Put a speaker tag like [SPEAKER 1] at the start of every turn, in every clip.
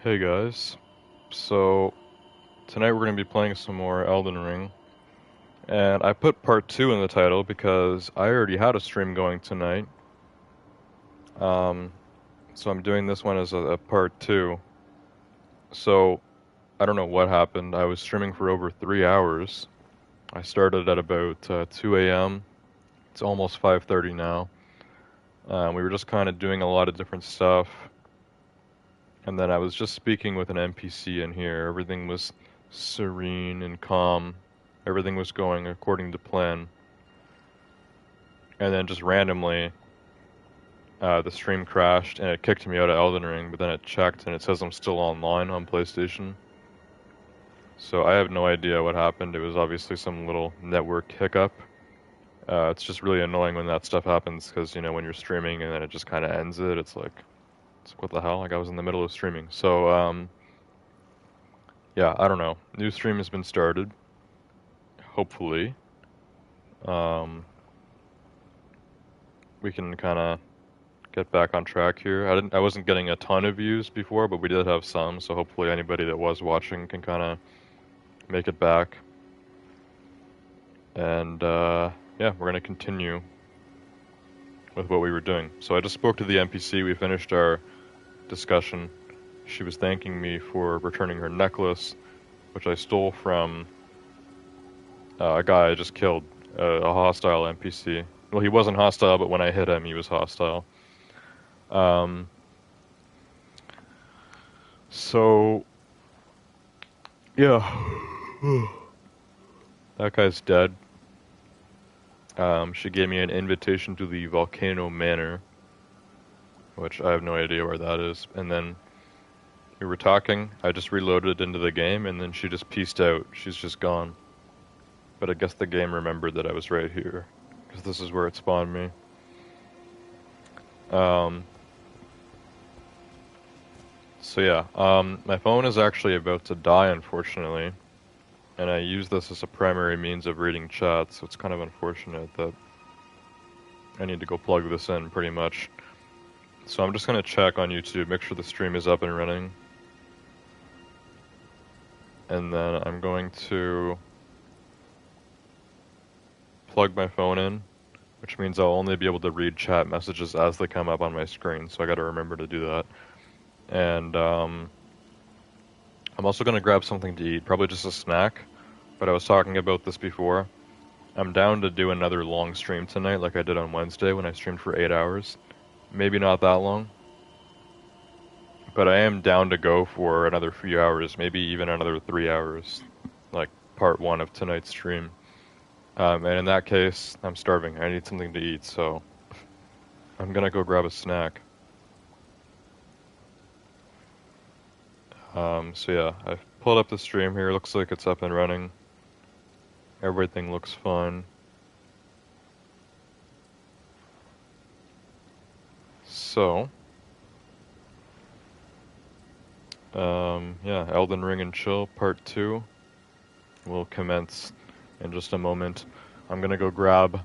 [SPEAKER 1] Hey guys, so tonight we're going to be playing some more Elden Ring, and I put part 2 in the title because I already had a stream going tonight, um, so I'm doing this one as a part 2. So I don't know what happened. I was streaming for over 3 hours. I started at about 2 a.m. It's almost 5:30 now. We were just kind of doing a lot of different stuff, and then I was just speaking with an NPC in here. Everything was serene and calm. Everything was going according to plan. And then just randomly, the stream crashed and it kicked me out of Elden Ring, but then it checked and it says I'm still online on PlayStation. So I have no idea what happened. It was obviously some little network hiccup. It's just really annoying when that stuff happens because, when you're streaming and then it just kind of ends it, it's like, what the hell? Like I was in the middle of streaming. So, yeah, I don't know. New stream has been started, hopefully. Um, we can kind of get back on track here. I wasn't getting a ton of views before, but we did have some, so hopefully anybody that was watching can kind of make it back. And yeah, we're gonna continue with what we were doing. So I just spoke to the NPC. We finished our discussion. She was thanking me for returning her necklace, which I stole from a guy I just killed, a hostile NPC. Well, he wasn't hostile, but when I hit him, he was hostile. Um, so yeah, that guy's dead. She gave me an invitation to the Volcano Manor, which I have no idea where that is. And then we were talking. I just reloaded into the game, and then she just pieced out. She's just gone. But I guess the game remembered that I was right here, because this is where it spawned me. Um, so yeah, my phone is actually about to die, unfortunately. And I use this as a primary means of reading chat, so it's kind of unfortunate that I need to go plug this in, pretty much. So I'm just going to check on YouTube, make sure the stream is up and running. And then I'm going to plug my phone in, which means I'll only be able to read chat messages as they come up on my screen, so I gotta remember to do that. And I'm also going to grab something to eat, probably just a snack, but I was talking about this before. I'm down to do another long stream tonight like I did on Wednesday when I streamed for 8 hours. Maybe not that long, but I am down to go for another few hours, maybe even another 3 hours, like part 1 of tonight's stream. And in that case, I'm starving. I need something to eat, so I'm gonna go grab a snack. So yeah, I've pulled up the stream here. Looks like it's up and running. Everything looks fine. So, yeah, Elden Ring and Chill Part 2 will commence in just a moment. I'm gonna go grab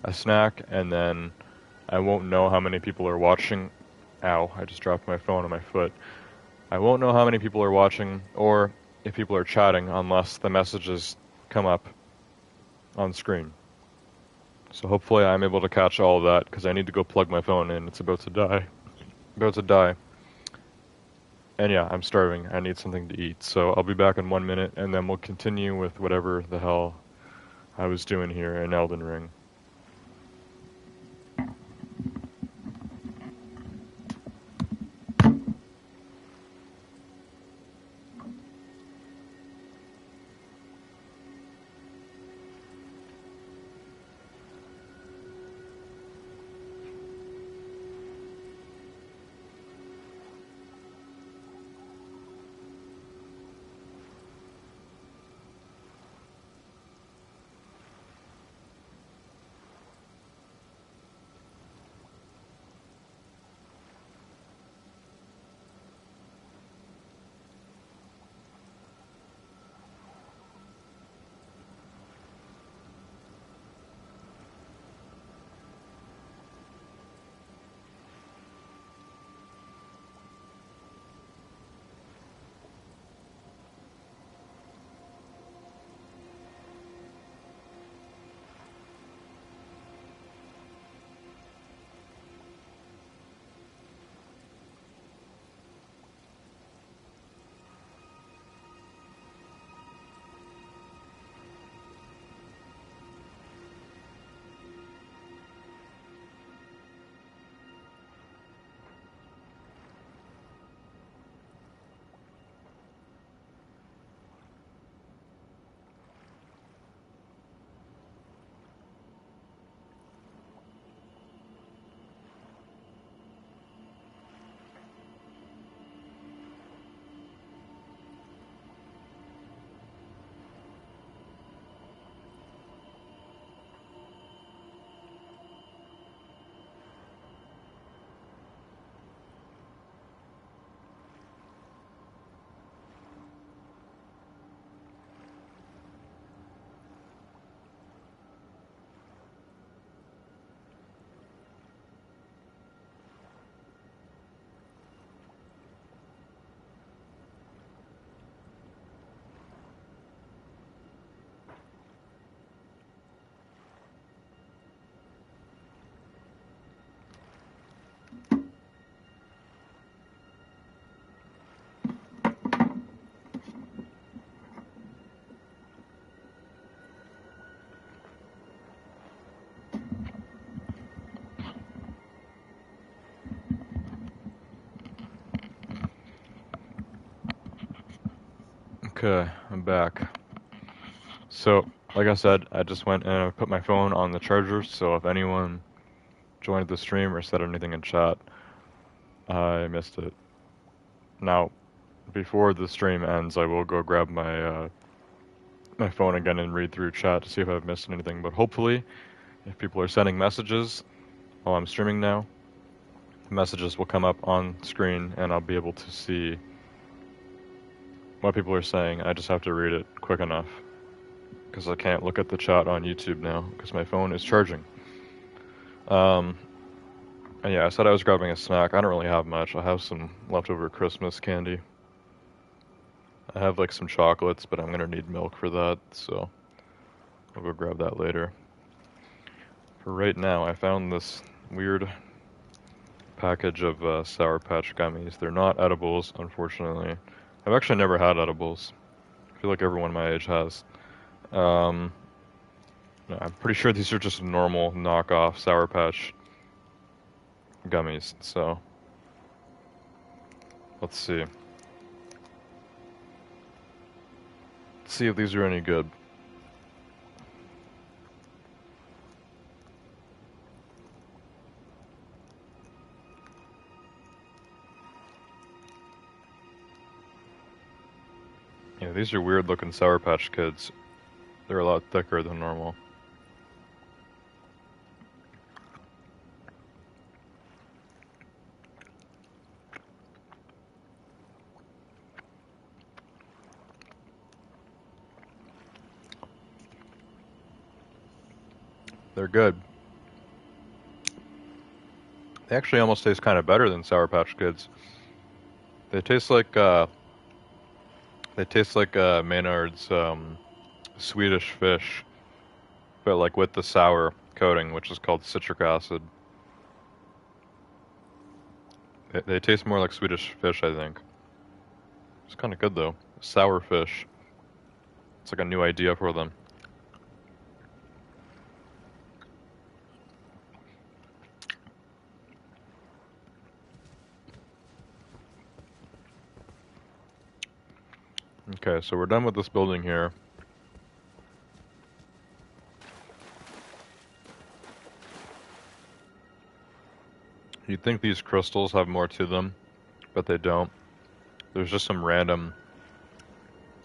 [SPEAKER 1] a snack, and then I won't know how many people are watching. Ow, I just dropped my phone on my foot. I won't know how many people are watching, or if people are chatting, unless the messages come up on screen. So hopefully I'm able to catch all of that, because I need to go plug my phone in. It's about to die. About to die. And yeah, I'm starving. I need something to eat. So I'll be back in 1 minute, and then we'll continue with whatever the hell I was doing here in Elden Ring. Okay, I'm back. So, like I said, I just went and I put my phone on the charger, so if anyone joined the stream or said anything in chat, I missed it. Now, before the stream ends, I will go grab my phone again and read through chat to see if I've missed anything, but hopefully, if people are sending messages while I'm streaming now, the messages will come up on screen and I'll be able to see what people are saying. I just have to read it quick enough, because I can't look at the chat on YouTube now, because my phone is charging. And yeah, I said I was grabbing a snack. I don't really have much. I have some leftover Christmas candy. I have like some chocolates, but I'm gonna need milk for that, so I'll go grab that later. For right now, I found this weird package of Sour Patch gummies. They're not edibles, unfortunately. I've actually never had edibles. I feel like everyone my age has. No, I'm pretty sure these are just normal knockoff Sour Patch gummies, so let's see. Let's see if these are any good. Yeah, these are weird looking Sour Patch Kids. They're a lot thicker than normal. They're good. They actually almost taste kind of better than Sour Patch Kids. They taste like Maynard's Swedish Fish, but like with the sour coating, which is called citric acid. They taste more like Swedish Fish, I think. It's kind of good though. Sour fish. It's like a new idea for them. Okay, so we're done with this building here. You'd think these crystals have more to them, but they don't. There's just some random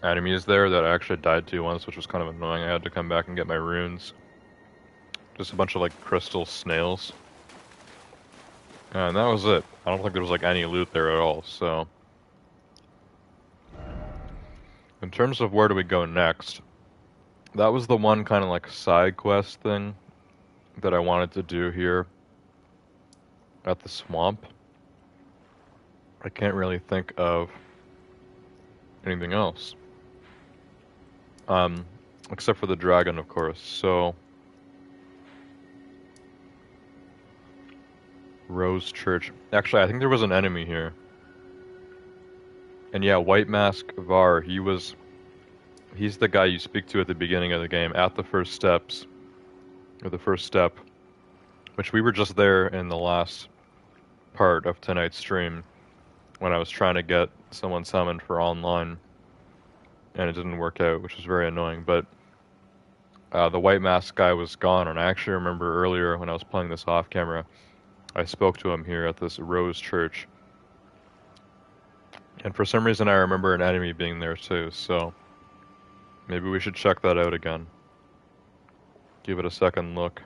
[SPEAKER 1] enemies there that I actually died to once, which was kind of annoying. I had to come back and get my runes. Just a bunch of like crystal snails. And that was it. I don't think there was like any loot there at all, so. In terms of where do we go next, that was the one kind of like side quest thing that I wanted to do here at the swamp. I can't really think of anything else. Except for the dragon, of course. So, Rose Church. Actually, I think there was an enemy here. And yeah, White Mask Var, he's the guy you speak to at the beginning of the game, at the first steps, or the first step, which we were just there in the last part of tonight's stream, when I was trying to get someone summoned for online, and it didn't work out, which was very annoying, but the White Mask guy was gone, and I actually remember earlier when I was playing this off camera, I spoke to him here at this Rose Church. And for some reason I remember an enemy being there too, so maybe we should check that out again. Give it a second look.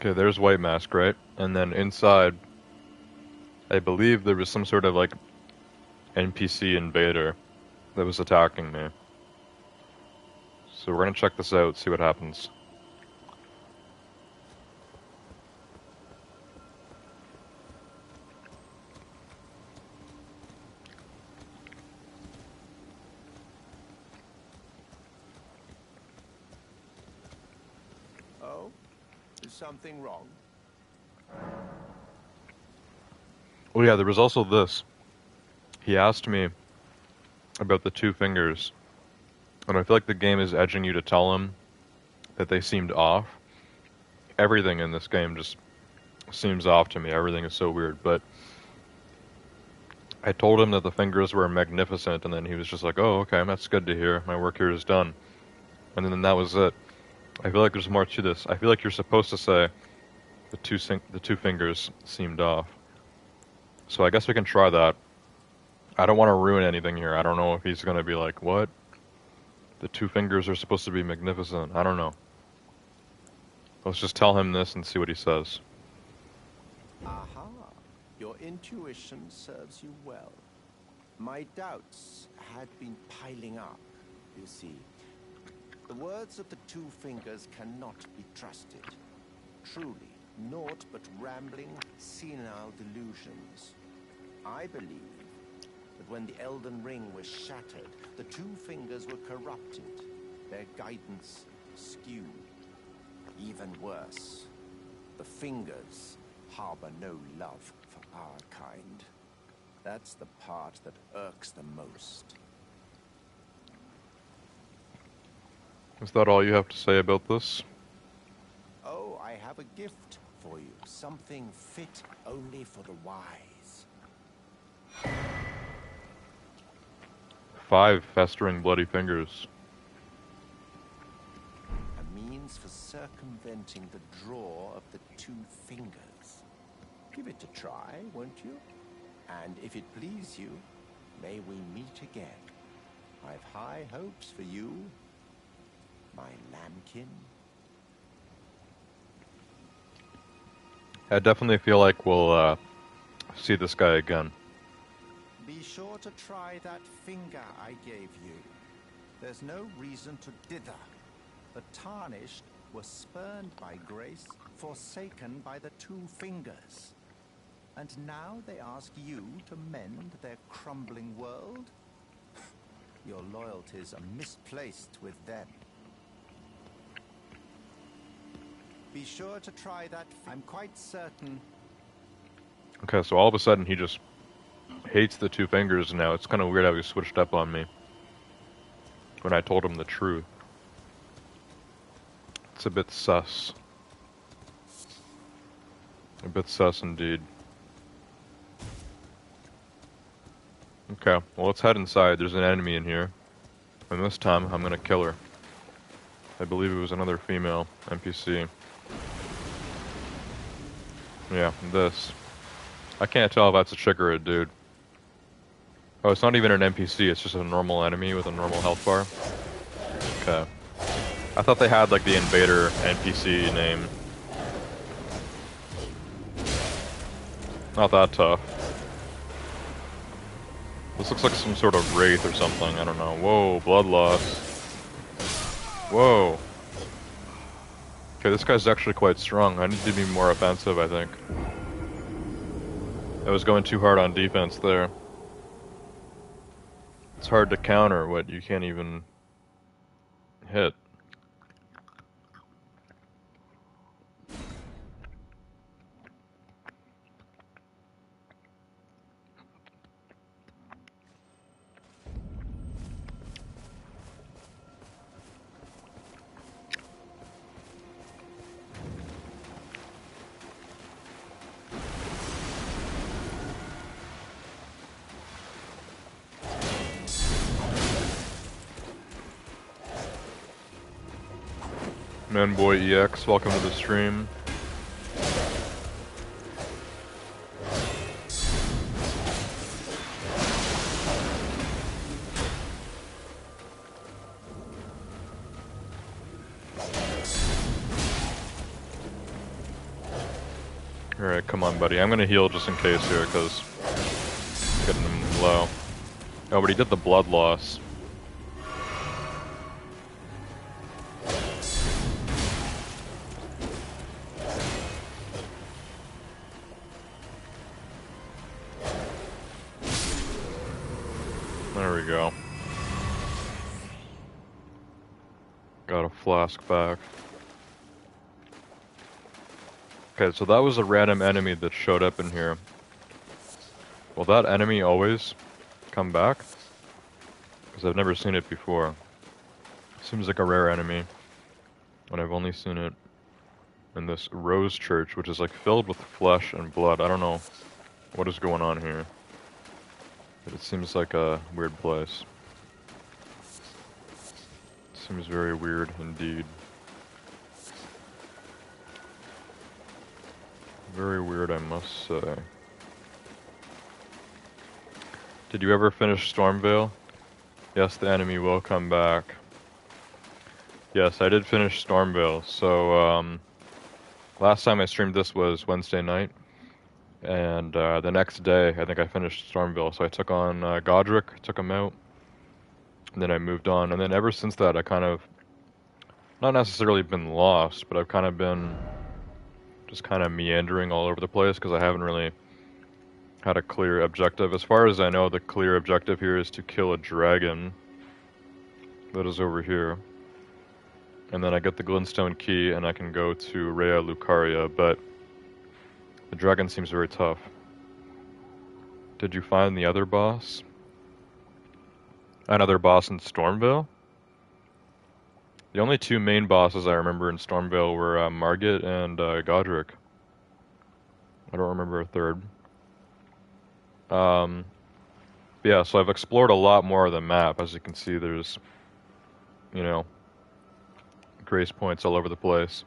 [SPEAKER 1] Okay, there's White Mask, right? And then inside, I believe there was some sort of like NPC invader that was attacking me. So we're gonna check this out, see what happens.
[SPEAKER 2] Oh? Is something wrong?
[SPEAKER 1] Oh yeah, there was also this. He asked me about the two fingers, and I feel like the game is edging you to tell him that they seemed off. Everything in this game just seems off to me. Everything is so weird, but I told him that the fingers were magnificent, and then he was just like, oh, okay, that's good to hear. My work here is done. And then that was it. I feel like there's more to this. I feel like you're supposed to say the two fingers seemed off. So I guess we can try that. I don't want to ruin anything here. I don't know if he's going to be like, what? The two fingers are supposed to be magnificent. I don't know. Let's just tell him this and see what he says.
[SPEAKER 2] Aha. Your intuition serves you well. My doubts had been piling up, you see. The words of the two fingers cannot be trusted. Truly, naught but rambling, senile delusions. I believe that when the Elden Ring was shattered, the two fingers were corrupted, their guidance skewed. Even worse, the fingers harbor no love for our kind. That's the part that irks the most.
[SPEAKER 1] Is that all you have to say about this?
[SPEAKER 2] Oh, I have a gift for you. Something fit only for the wise.
[SPEAKER 1] 5 festering bloody fingers.
[SPEAKER 2] A means for circumventing the draw of the two fingers. Give it a try, won't you? And if it please you, may we meet again. I've high hopes for you, my lambkin.
[SPEAKER 1] I definitely feel like we'll see this guy again.
[SPEAKER 2] Be sure to try that finger I gave you. There's no reason to dither. The tarnished were spurned by grace, forsaken by the two fingers. And now they ask you to mend their crumbling world? Your loyalties are misplaced with them. Be sure to try that. I'm quite certain.
[SPEAKER 1] Okay, so all of a sudden he just hates the two fingers now. It's kind of weird how he switched up on me when I told him the truth. It's a bit sus. A bit sus indeed. Okay, well let's head inside. There's an enemy in here. And this time I'm gonna kill her. I believe it was another female NPC. Yeah, this. I can't tell if that's a chick or a dude. Oh, it's not even an NPC, it's just a normal enemy with a normal health bar. Okay. I thought they had like the invader NPC name. Not that tough. This looks like some sort of wraith or something, I don't know. Whoa, blood loss. Whoa. Okay, this guy's actually quite strong. I need to be more offensive, I think. I was going too hard on defense there. It's hard to counter what you can't even hit. Manboy EX, welcome to the stream. Alright, come on, buddy. I'm gonna heal just in case here, because I'm getting him low. Oh, but he did the blood loss. There we go. Got a flask back. Okay, so that was a random enemy that showed up in here. Will that enemy always come back? Because I've never seen it before. Seems like a rare enemy. And I've only seen it in this Rose Church, which is like filled with flesh and blood. I don't know what is going on here. But it seems like a weird place. Seems very weird indeed. Very weird, I must say. Did you ever finish Stormvale? Yes, the enemy will come back. Yes, I did finish Stormvale. So, last time I streamed this was Wednesday night. And the next day, I think I finished Stormvale. So I took on Godric, took him out. And then I moved on. And then ever since that, I kind of, not necessarily been lost, but I've kind of been just kind of meandering all over the place because I haven't really had a clear objective. As far as I know, the clear objective here is to kill a dragon that is over here. And then I get the glintstone key and I can go to Rhea Lucaria, but the dragon seems very tough. Did you find the other boss? Another boss in Stormvale? The only two main bosses I remember in Stormvale were Margit and Godric. I don't remember a third. Yeah, so I've explored a lot more of the map. As you can see, there's, you know, grace points all over the place.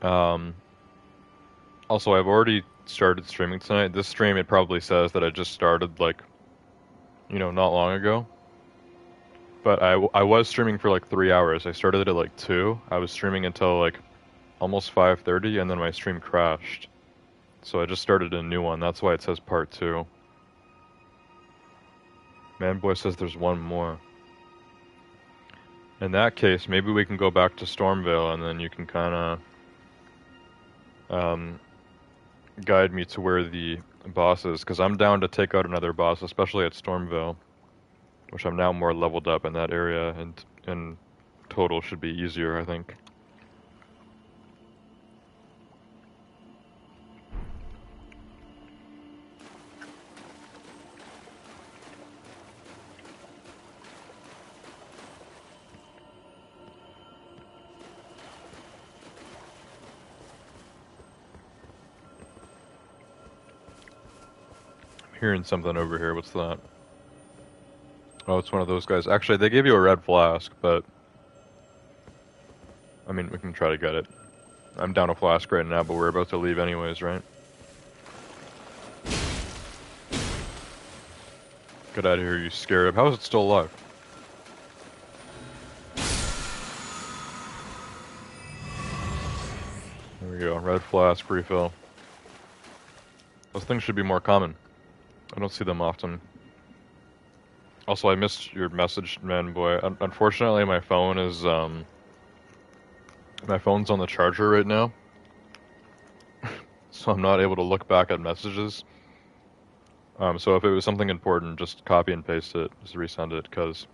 [SPEAKER 1] Also, I've already started streaming tonight. This stream, it probably says that I just started, like, you know, not long ago. But I was streaming for like 3 hours. I started at like 2. I was streaming until like almost 5:30, and then my stream crashed. So I just started a new one. That's why it says part 2. Manboy says there's one more. In that case, maybe we can go back to Stormvale, and then you can kind of guide me to where the boss is, because I'm down to take out another boss, especially at Stormvale, which I'm now more leveled up in that area, and in total should be easier, I think. I'm hearing something over here. What's that? Oh, it's one of those guys. Actually, they gave you a red flask, but I mean, we can try to get it. I'm down a flask right now, but we're about to leave anyways, right? Get out of here, you scarab. How is it still alive? There we go. Red flask refill. Those things should be more common. I don't see them often. Also, I missed your message, man boy. Unfortunately, my phone is, my phone's on the charger right now. So I'm not able to look back at messages. So if it was something important, just copy and paste it, just resend it, because,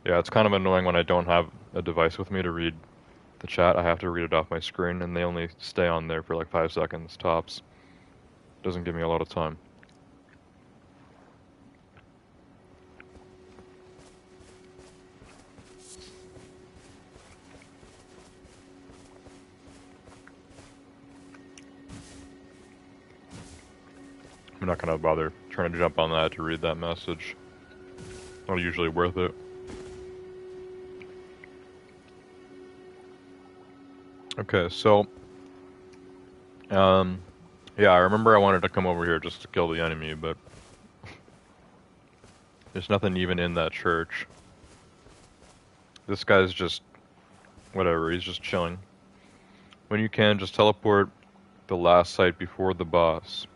[SPEAKER 1] yeah, it's kind of annoying when I don't have a device with me to read the chat. I have to read it off my screen, and they only stay on there for like 5 seconds, tops. Doesn't give me a lot of time. I'm not gonna bother trying to jump on that to read that message. Not usually worth it. Okay, so, yeah, I remember I wanted to come over here just to kill the enemy, but there's nothing even in that church. This guy's just, whatever, he's just chilling. When you can, just teleport the last site before the boss.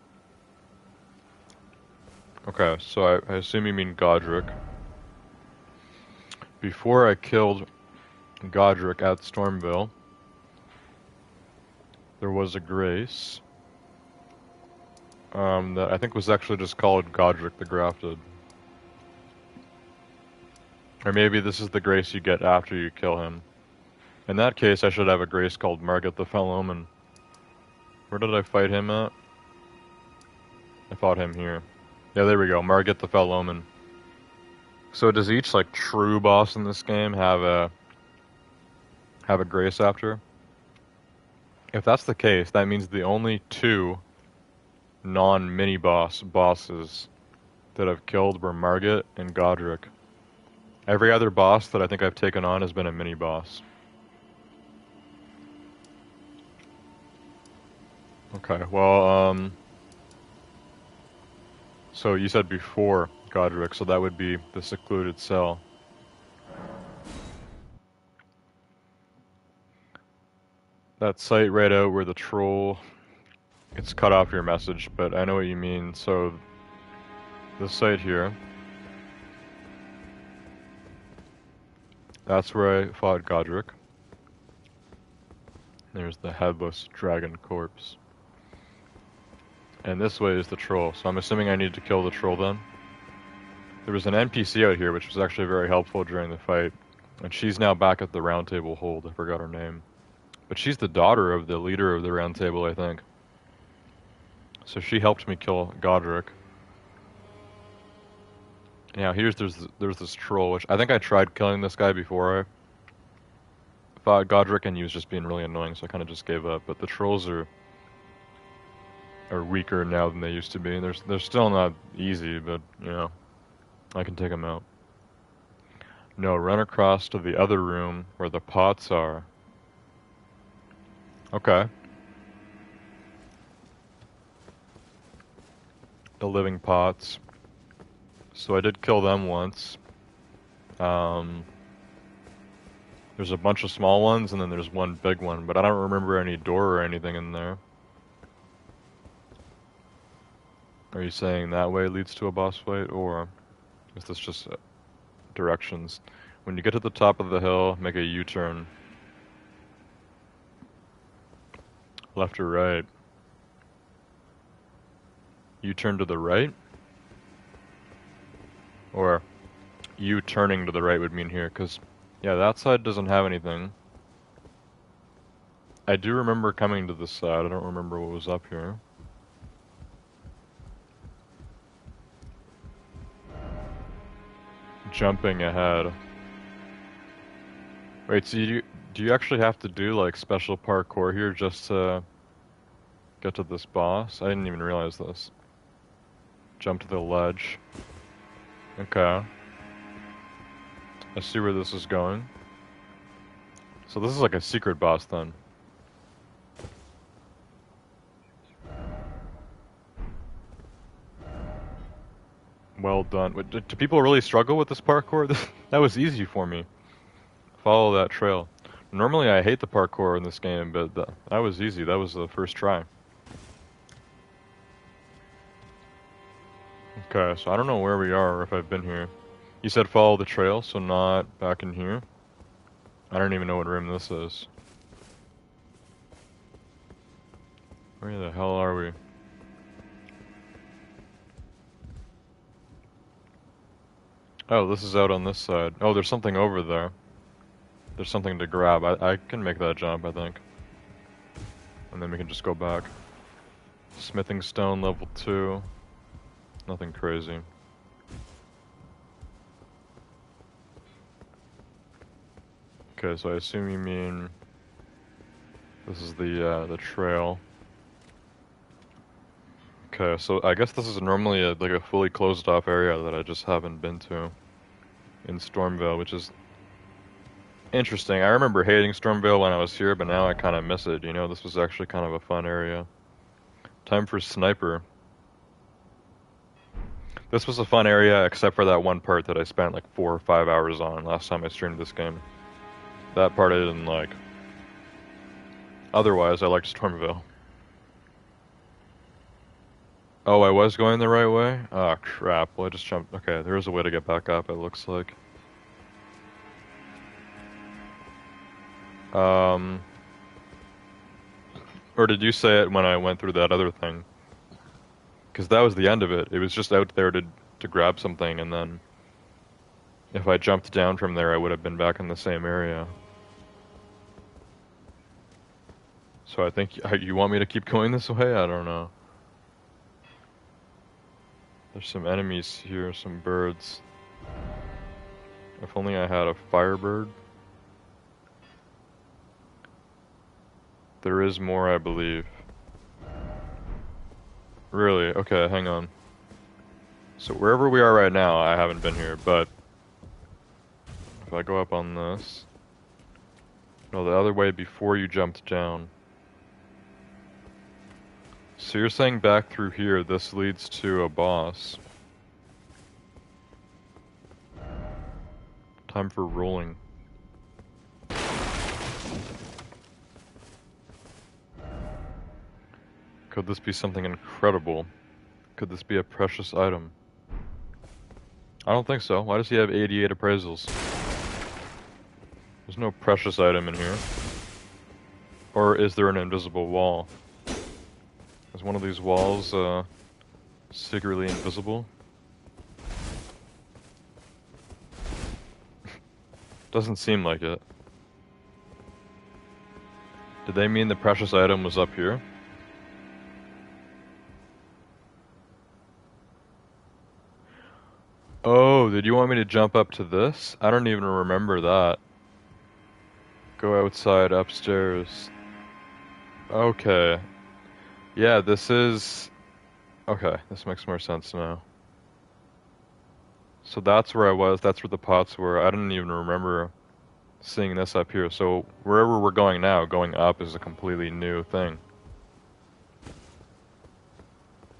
[SPEAKER 1] Okay, so I assume you mean Godric. Before I killed Godric at Stormville, there was a grace that I think was actually just called Godric the Grafted. Or maybe this is the grace you get after you kill him. In that case, I should have a grace called Margit the Fell Omen. Where did I fight him at? I fought him here. Yeah, there we go, Margit the Fell Omen. So does each, like, true boss in this game have a grace after? If that's the case, that means the only two non-mini bosses that I've killed were Margit and Godric. Every other boss that I think I've taken on has been a mini boss. Okay, well, so you said before Godric, so that would be the secluded cell. That site right out where the troll... It's cut off your message, but I know what you mean. So, this site here... That's where I fought Godric. There's the headless dragon corpse. And this way is the troll, so I'm assuming I need to kill the troll then. There was an NPC out here which was actually very helpful during the fight. And she's now back at the Round Table Hold, I forgot her name. But she's the daughter of the leader of the Round Table, I think. So she helped me kill Godric. Now there's this troll, which I think I tried killing this guy before I fought Godric, and he was just being really annoying, so I kind of just gave up. But the trolls are weaker now than they used to be. They're still not easy, but you know, I can take them out. No, run across to the other room where the pots are. Okay. The living pots. So I did kill them once. There's a bunch of small ones, and then there's one big one, but I don't remember any door or anything in there. Are you saying that way leads to a boss fight, or is this just directions? When you get to the top of the hill, make a U-turn. Left or right? U-turn to the right? Or you turning to the right would mean here, because, yeah, that side doesn't have anything. I do remember coming to this side, I don't remember what was up here. Jumping ahead. Wait, so do you actually have to do, like, special parkour here just to get to this boss? I didn't even realize this. Jump to the ledge. Okay. I see where this is going. So this is like a secret boss then. Well done. Wait, do people really struggle with this parkour? That was easy for me. Follow that trail. Normally I hate the parkour in this game, but that was easy. That was the first try. Okay, so I don't know where we are or if I've been here. You said follow the trail, so not back in here. I don't even know what room this is. Where the hell are we? Oh, this is out on this side. Oh, there's something over there. There's something to grab. I can make that jump, I think. And then we can just go back. Smithing stone level 2. Nothing crazy. Okay, so I assume you mean this is the trail. Okay, so I guess this is normally like a fully closed off area that I just haven't been to in Stormville, which is interesting. I remember hating Stormville when I was here, but now I kind of miss it. You know, this was actually kind of a fun area. Time for Sniper. This was a fun area, except for that one part that I spent like 4 or 5 hours on last time I streamed this game. That part I didn't like. Otherwise, I liked Stormville. Oh, I was going the right way? Oh, crap. Well, I just jumped. Okay, there is a way to get back up, it looks like. Um, or did you say it when I went through that other thing? Because that was the end of it. It was just out there to grab something, and then if I jumped down from there, I would have been back in the same area. So I think you want me to keep going this way? I don't know. There's some enemies here, some birds. If only I had a firebird. There is more, I believe. Really? Okay, hang on. So wherever we are right now, I haven't been here, but if I go up on this... No, the other way before you jumped down. So you're saying back through here, this leads to a boss. Time for rolling. Could this be something incredible? Could this be a precious item? I don't think so. Why does he have 88 appraisals? There's no precious item in here. Or is there an invisible wall? Is one of these walls, secretly invisible? Doesn't seem like it. Did they mean the precious item was up here? Oh, did you want me to jump up to this? I don't even remember that. Go outside, upstairs. Okay. Yeah, this is... Okay, this makes more sense now. So that's where I was, that's where the pots were. I didn't even remember seeing this up here. So wherever we're going now, going up is a completely new thing.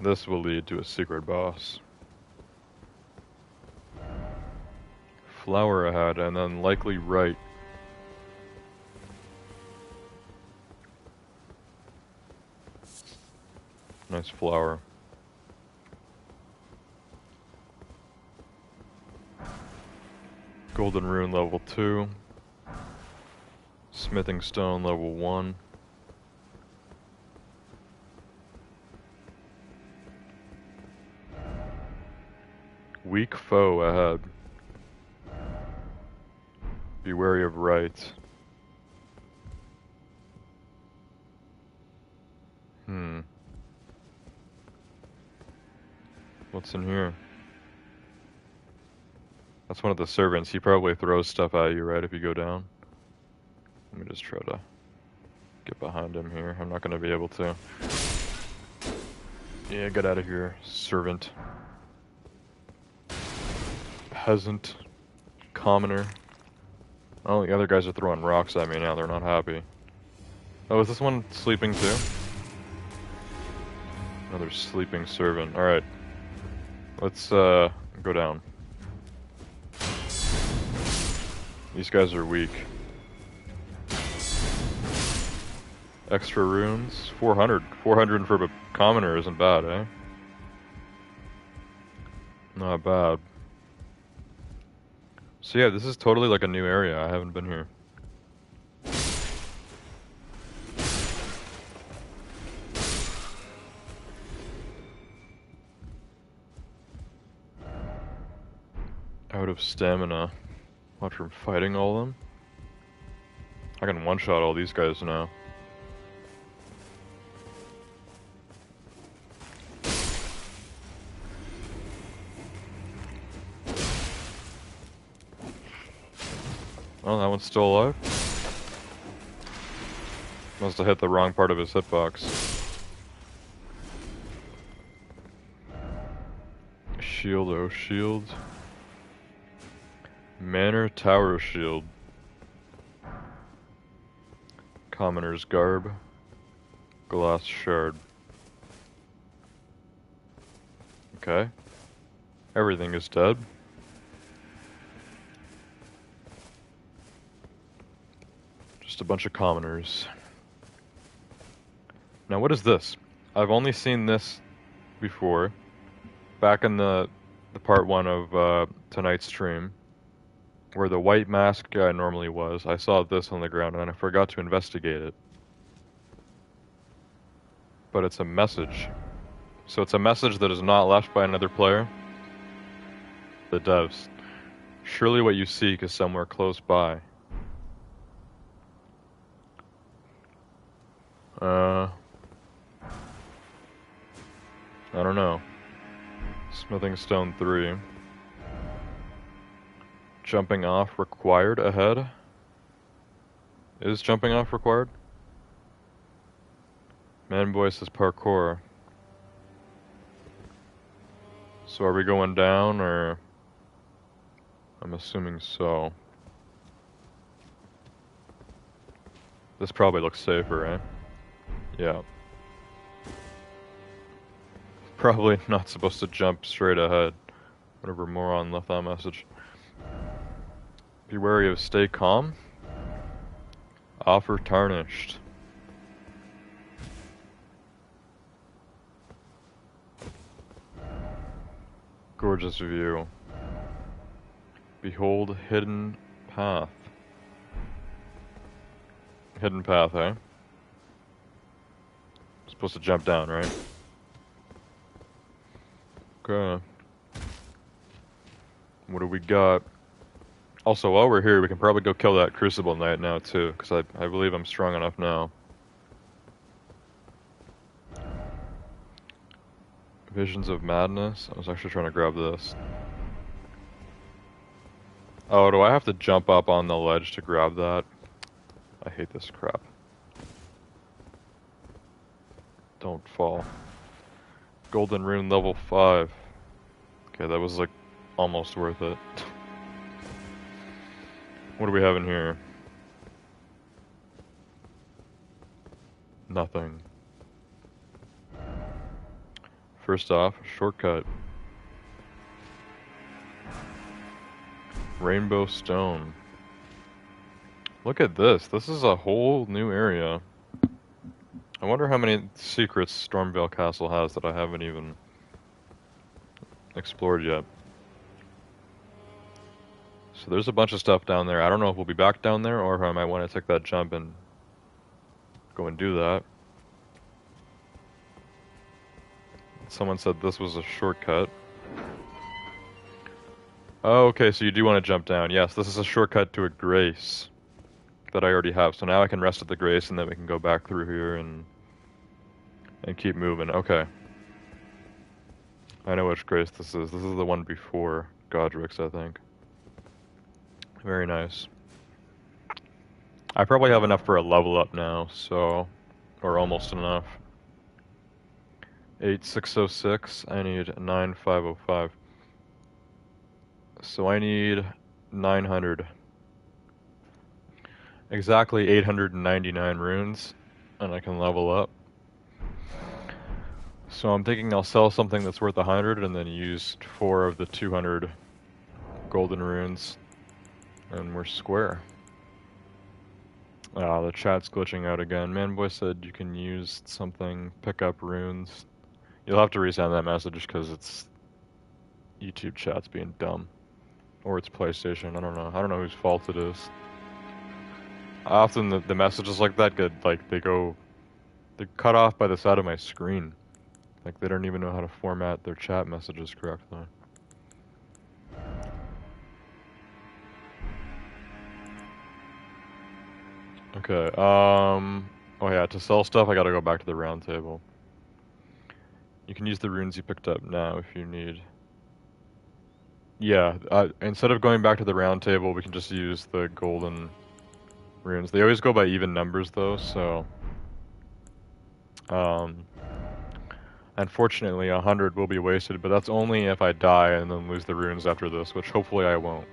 [SPEAKER 1] This will lead to a secret boss. Flower ahead, and then likely right. Nice flower. Golden rune level 2. Smithing stone level 1. Weak foe ahead. Be wary of right. What's in here? That's one of the servants. He probably throws stuff at you, right, if you go down. Let me just try to get behind him here. I'm not going to be able to. Yeah, get out of here, servant. Peasant. Commoner. Oh, the other guys are throwing rocks at me now. They're not happy. Oh, is this one sleeping too? Another sleeping servant. Alright. Let's, go down. These guys are weak. Extra runes? 400. 400 for a commoner isn't bad, eh? Not bad. So yeah, this is totally like a new area. I haven't been here. Out of stamina. Watch from fighting all of them. I can one-shot all these guys now. Oh, that one's still alive? Must have hit the wrong part of his hitbox. Shield, oh shield. Manor Tower Shield. Commoner's Garb. Glass Shard. Okay. Everything is dead. Just a bunch of commoners. Now what is this? I've only seen this before. Back in the part 1 of tonight's stream, where the white mask guy normally was, I saw this on the ground and I forgot to investigate it. But it's a message. So it's a message that is not left by another player. The devs. Surely what you seek is somewhere close by. I don't know. Smithing stone 3. Jumping off required ahead? Is jumping off required? Manboy says parkour. So are we going down, or... I'm assuming so. This probably looks safer, right? Yeah. Probably not supposed to jump straight ahead. Whatever moron left that message. Be wary of stay calm. Offer tarnished. Gorgeous view. Behold hidden path. Hidden path, eh? Supposed to jump down, right? Okay. What do we got? Also, while we're here, we can probably go kill that Crucible Knight now, too, because I believe I'm strong enough now. Visions of Madness? I was actually trying to grab this. Oh, do I have to jump up on the ledge to grab that? I hate this crap. Don't fall. Golden Rune level 5. Okay, that was like almost worth it. What do we have in here? Nothing. First off, shortcut. Rainbow Stone. Look at this. This is a whole new area. I wonder how many secrets Stormvale Castle has that I haven't even explored yet. So there's a bunch of stuff down there. I don't know if we'll be back down there or if I might want to take that jump and go and do that. Someone said this was a shortcut. Oh, okay, so you do want to jump down. Yes, this is a shortcut to a grace that I already have. So now I can rest at the grace and then we can go back through here and keep moving. Okay. I know which grace this is. This is the one before Godric's, I think. Very nice. I probably have enough for a level up now, so... or almost enough. 8606, I need 9505. So I need 900. Exactly 899 runes, and I can level up. So I'm thinking I'll sell something that's worth 100 and then use 4 of the 200 golden runes, and we're square. Ah, the chat's glitching out again. Manboy said you can use something, pick up runes. You'll have to resend that message because it's YouTube chat's being dumb. Or it's PlayStation, I don't know. I don't know whose fault it is. Often the messages like that get, like, they're cut off by the side of my screen. Like, they don't even know how to format their chat messages correctly. Okay, oh yeah, to sell stuff I gotta go back to the round table. You can use the runes you picked up now if you need. Yeah, instead of going back to the round table, we can just use the golden runes. They always go by even numbers though, so... unfortunately 100 will be wasted, but that's only if I die and then lose the runes after this, which hopefully I won't.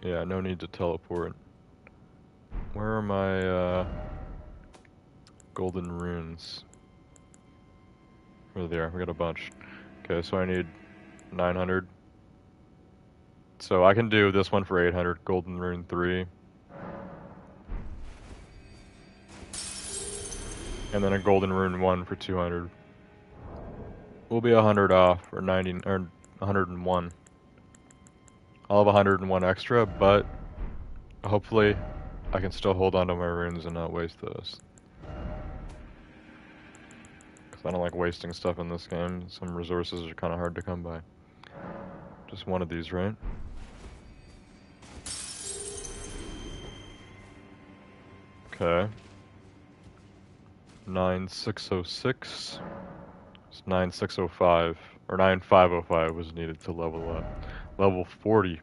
[SPEAKER 1] Yeah, no need to teleport. Where are my, golden runes? Over there, we got a bunch. Okay, so I need 900. So I can do this one for 800, golden rune 3. And then a golden rune 1 for 200. We'll be 100 off, or 90, or 101. I'll have 101 extra, but hopefully I can still hold on to my runes and not waste those. Because I don't like wasting stuff in this game. Some resources are kind of hard to come by. Just one of these, right? Okay. 9606. It's 9605. Or 9505 was needed to level up. Level 40.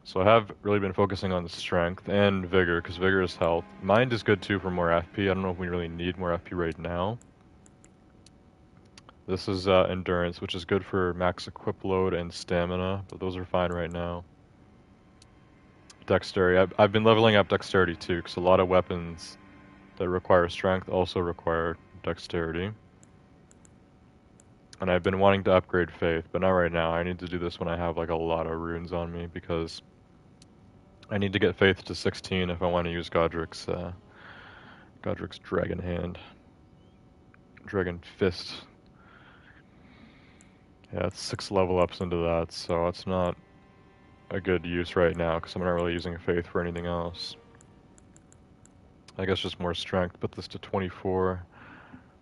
[SPEAKER 1] So I have really been focusing on the strength and vigor, because vigor is health. Mind is good too for more FP. I don't know if we really need more FP right now. This is endurance, which is good for max equip load and stamina, but those are fine right now. Dexterity. I've been leveling up dexterity too, because a lot of weapons that require strength also require dexterity. And I've been wanting to upgrade faith, but not right now. I need to do this when I have like a lot of runes on me, because I need to get faith to 16 if I want to use Godric's dragon hand. Dragon fist. Yeah, it's 6 level ups into that, so it's not a good use right now, because I'm not really using faith for anything else. I guess just more strength. Put this to 24.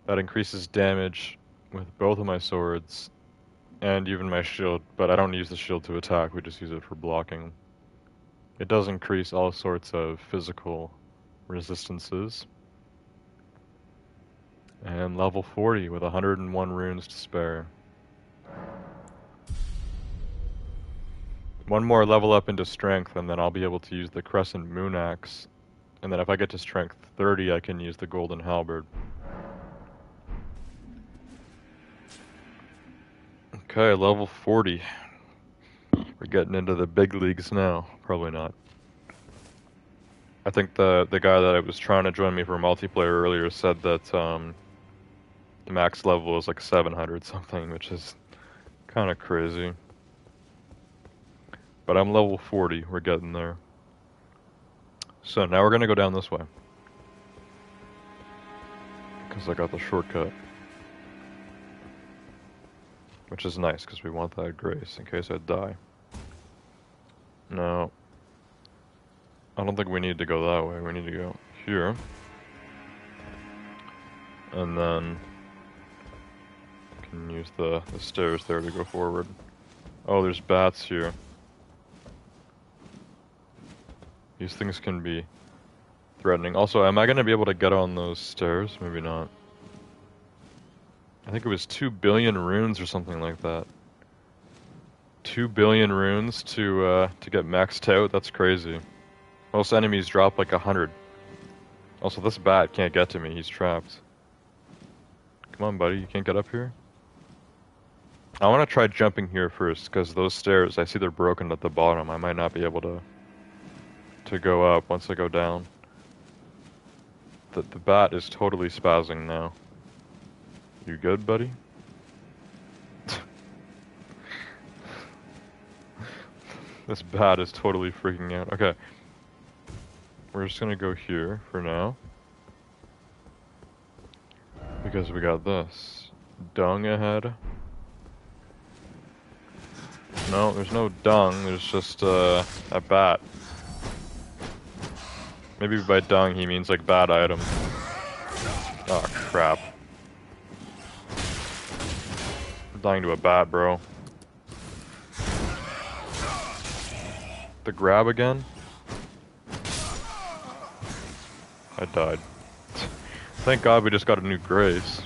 [SPEAKER 1] That increases damage with both of my swords, and even my shield, but I don't use the shield to attack, we just use it for blocking. It does increase all sorts of physical resistances. And level 40 with 101 runes to spare. One more level up into strength, and then I'll be able to use the Crescent Moon Axe. And then if I get to strength 30, I can use the Golden Halberd. Okay, level 40. We're getting into the big leagues now. Probably not. I think the guy that was trying to join me for multiplayer earlier said that the max level is like 700 something, which is kind of crazy. But I'm level 40, we're getting there. So now we're gonna go down this way. Because I got the shortcut. Which is nice, because we want that grace in case I die. No. I don't think we need to go that way, we need to go here. And then can use the stairs there to go forward. Oh, there's bats here. These things can be threatening. Also, am I going to be able to get on those stairs? Maybe not. I think it was 2 billion runes or something like that. 2 billion runes to get maxed out? That's crazy. Most enemies drop like 100. Also, this bat can't get to me. He's trapped. Come on, buddy. You can't get up here? I want to try jumping here first, because those stairs, I see they're broken at the bottom. I might not be able to go up once I go down. The bat is totally spazzing now. You good, buddy? This bat is totally freaking out. Okay. We're just gonna go here for now. Because we got this. Dung ahead. No, there's no dung, there's just a bat. Maybe by dung he means like bad item. Oh crap. I'm dying to a bat, bro. The grab again? I died. Thank God we just got a new grace.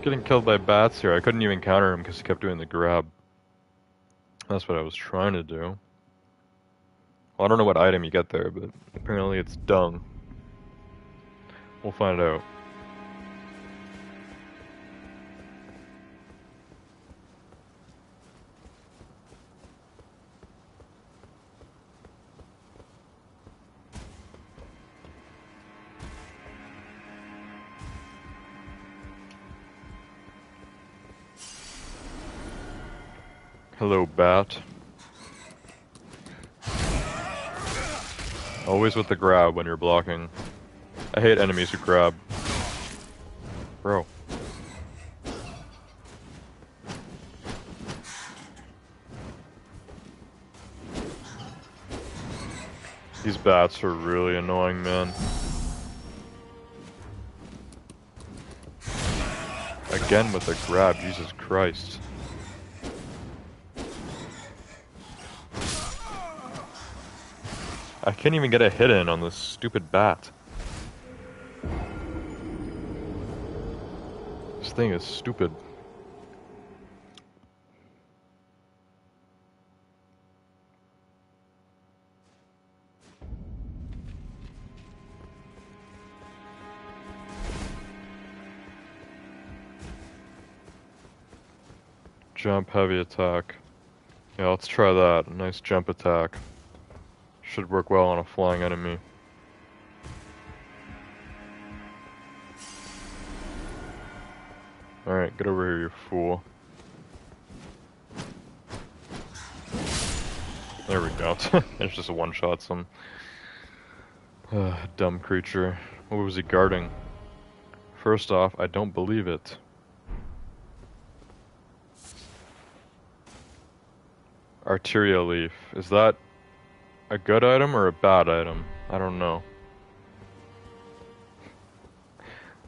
[SPEAKER 1] Getting killed by bats here. I couldn't even counter him because he kept doing the grab. That's what I was trying to do. Well, I don't know what item you get there, but apparently it's dung. We'll find out. Hello, bat. Always with the grab when you're blocking. I hate enemies who grab. Bro. These bats are really annoying, man. Again with the grab, Jesus Christ. I can't even get a hit in on this stupid bat. This thing is stupid. Jump, heavy attack. Yeah, let's try that. Nice jump attack. Should work well on a flying enemy. Alright, get over here, you fool. There we go. It's just a one-shot some dumb creature. What was he guarding? First off, I don't believe it. Arteria leaf. Is that a good item or a bad item? I don't know.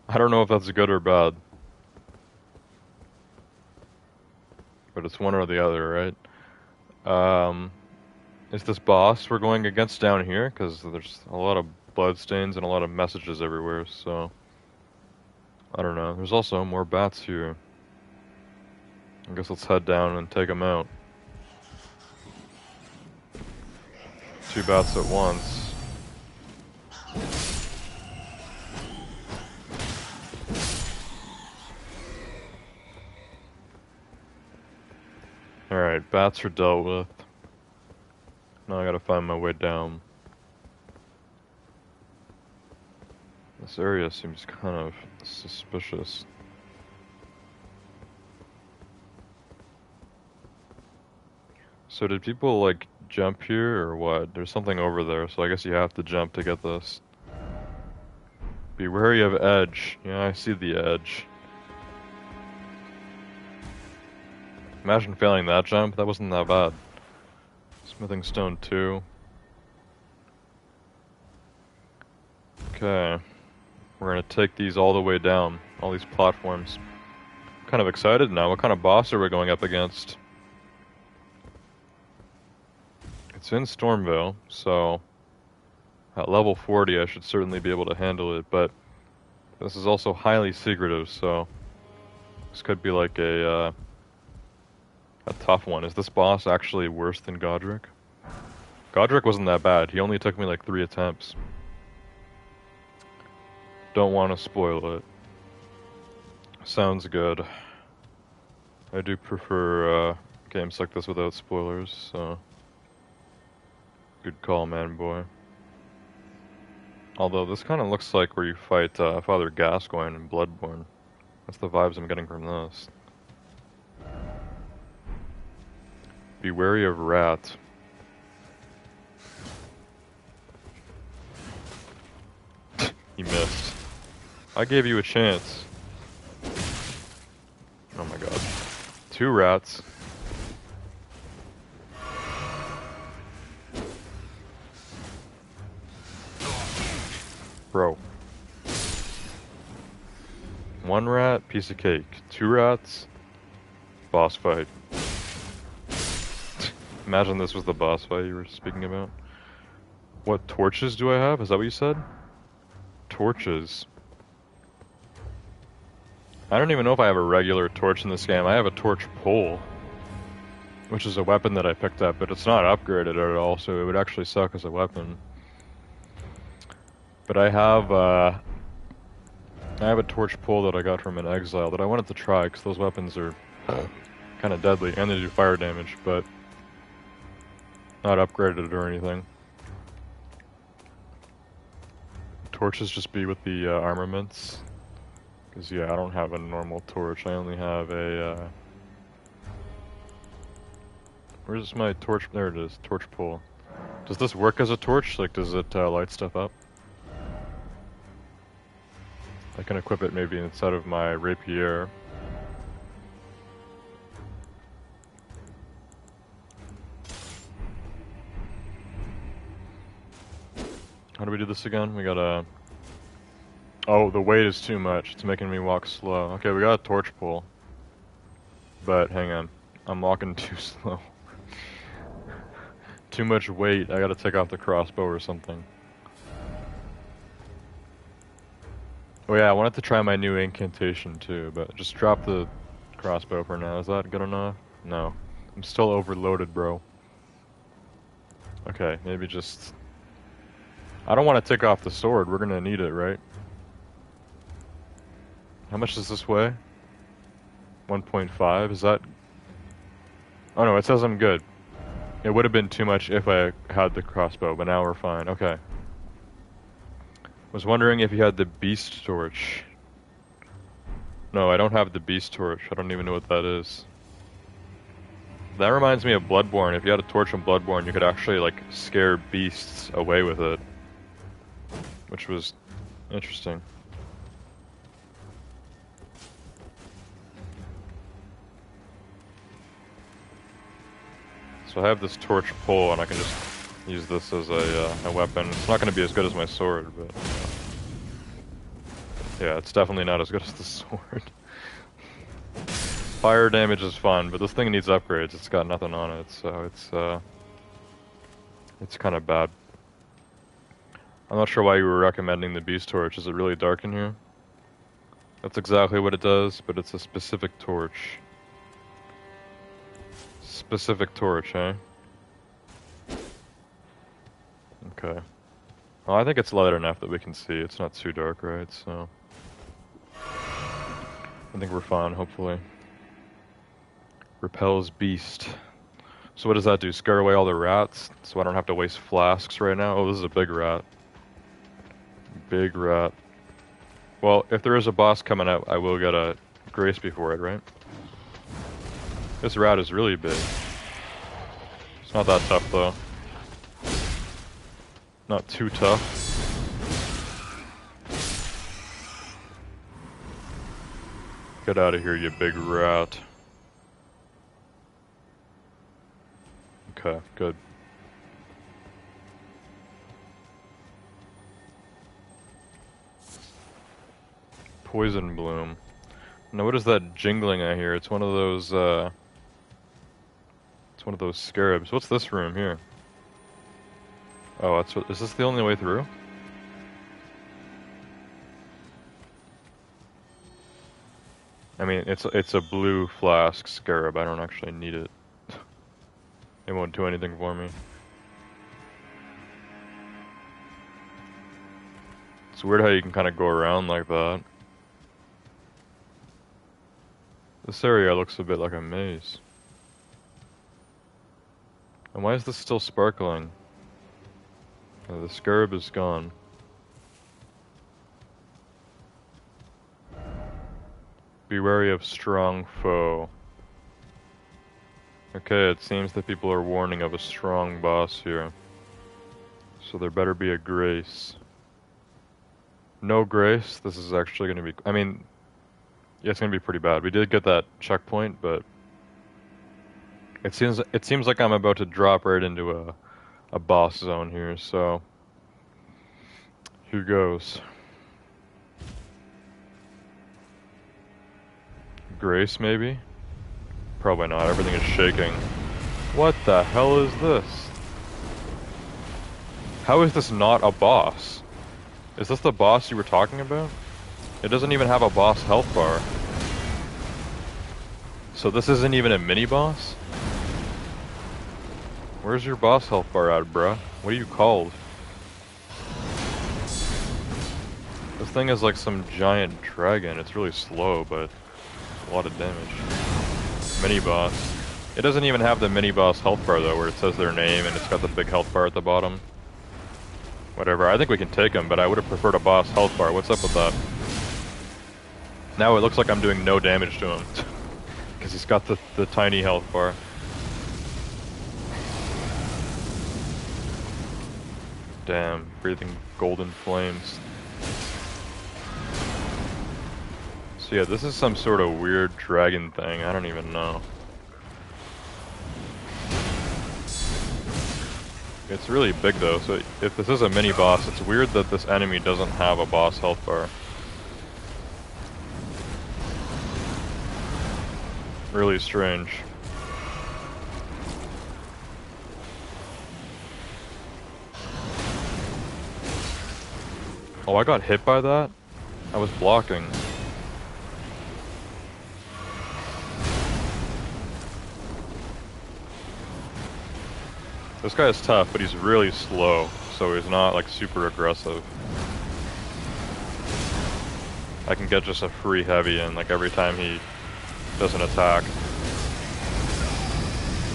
[SPEAKER 1] I don't know if that's good or bad. But it's one or the other, right? Is this boss we're going against down here? Because there's a lot of bloodstains and a lot of messages everywhere, so... I don't know. There's also more bats here. I guess let's head down and take them out. 2 bats at once. Alright, bats are dealt with. Now I gotta find my way down. This area seems kind of suspicious. So did people, like, jump here, or what? There's something over there, so I guess you have to jump to get this. Be wary of edge. Yeah, I see the edge. Imagine failing that jump. That wasn't that bad. Smithing stone 2. Okay. We're gonna take these all the way down. All these platforms. I'm kind of excited now. What kind of boss are we going up against? It's in Stormville, so... at level 40 I should certainly be able to handle it, but... this is also highly secretive, so... this could be like a tough one. Is this boss actually worse than Godric? Godric wasn't that bad. He only took me like 3 attempts. Don't want to spoil it. Sounds good. I do prefer games like this without spoilers, so... good call, man boy. Although this kind of looks like where you fight Father Gascoigne in Bloodborne. That's the vibes I'm getting from this. Be wary of rat. You missed. I gave you a chance. Oh my god. 2 rats. Bro. 1 rat, piece of cake. 2 rats, boss fight. Imagine this was the boss fight you were speaking about. What torches do I have? Is that what you said? Torches. I don't even know if I have a regular torch in this game. I have a torch pole, which is a weapon that I picked up, but it's not upgraded at all, so it would actually suck as a weapon. But I have a torch pole that I got from an exile that I wanted to try, because those weapons are kind of deadly, and they do fire damage, but not upgraded or anything. Torches just be with the armaments. Because, yeah, I don't have a normal torch. I only have a, where's my torch? There it is. Torch pole. Does this work as a torch? Like, does it light stuff up? I can equip it maybe instead of my rapier. How do we do this again? We gotta... Oh, the weight is too much. It's making me walk slow. Okay, we got a torch pull. But, hang on. I'm walking too slow. Too much weight. I gotta take off the crossbow or something. Oh yeah, I wanted to try my new incantation too, but just drop the crossbow for now. Is that good enough? No. I'm still overloaded, bro. Okay, maybe just... I don't want to take off the sword. We're gonna need it, right? How much does this weigh? 1.5? Is that... Oh no, it says I'm good. It would have been too much if I had the crossbow, but now we're fine. Okay. Was wondering if you had the beast torch. No, I don't have the beast torch. I don't even know what that is. That reminds me of Bloodborne. If you had a torch in Bloodborne, you could actually, like, scare beasts away with it. Which was interesting. So I have this torch pull, and I can just use this as a weapon. It's not going to be as good as my sword, but... yeah, it's definitely not as good as the sword. Fire damage is fun, but this thing needs upgrades. It's got nothing on it, so it's kind of bad. I'm not sure why you were recommending the beast torch. Is it really dark in here? That's exactly what it does, but it's a specific torch. Specific torch, eh? Okay. Well, I think it's light enough that we can see. It's not too dark, right? So... I think we're fine, hopefully. Repels beast. So what does that do? Scare away all the rats? So I don't have to waste flasks right now? Oh, this is a big rat. Big rat. Well, if there is a boss coming out, I will get a grace before it, right? This rat is really big. It's not that tough, though. Not too tough. Get out of here, you big rat. Okay, good. Poison bloom. Now what is that jingling I hear? It's one of those, it's one of those scarabs. What's this room here? Oh, that's what, is this the only way through? I mean, it's a blue flask scarab. I don't actually need it. It won't do anything for me. It's weird how you can kind of go around like that. This area looks a bit like a maze. And why is this still sparkling? Oh, the scarab is gone. Be wary of strong foe. Okay, it seems that people are warning of a strong boss here. So there better be a grace. No grace, this is actually going to be... I mean, yeah, it's going to be pretty bad. We did get that checkpoint, but... It seems like I'm about to drop right into a boss zone here, so... Here goes. Grace, maybe? Probably not. Everything is shaking. What the hell is this? How is this not a boss? Is this the boss you were talking about? It doesn't even have a boss health bar. So this isn't even a mini-boss? Where's your boss health bar at, bruh? What are you called? This thing is like some giant dragon. It's really slow, but a lot of damage. Mini-boss. It doesn't even have the mini-boss health bar though, where it says their name and it's got the big health bar at the bottom. Whatever, I think we can take him, but I would have preferred a boss health bar. What's up with that? Now it looks like I'm doing no damage to him. Because he's got the tiny health bar. Damn, breathing golden flames. So yeah, this is some sort of weird dragon thing. I don't even know. It's really big though, so if this is a mini boss, it's weird that this enemy doesn't have a boss health bar. Really strange. Oh, I got hit by that? I was blocking. This guy is tough, but he's really slow, so he's not like super aggressive. I can get just a free heavy in like every time he does an attack.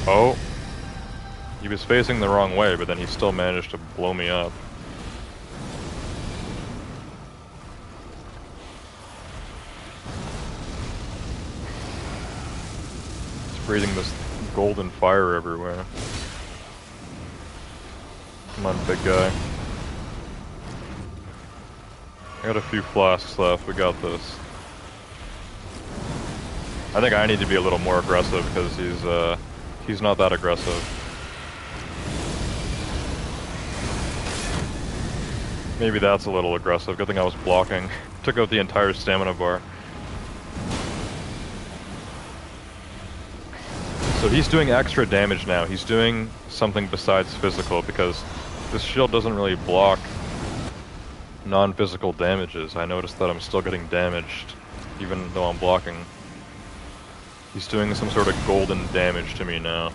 [SPEAKER 1] Oh. He was facing the wrong way, but then he still managed to blow me up. He's breathing this golden fire everywhere. Come on, big guy. I got a few flasks left, we got this. I think I need to be a little more aggressive because he's not that aggressive. Maybe that's a little aggressive. Good thing I was blocking. Took out the entire stamina bar. So he's doing extra damage now. He's doing something besides physical because this shield doesn't really block non-physical damages. I noticed that I'm still getting damaged even though I'm blocking. He's doing some sort of golden damage to me now.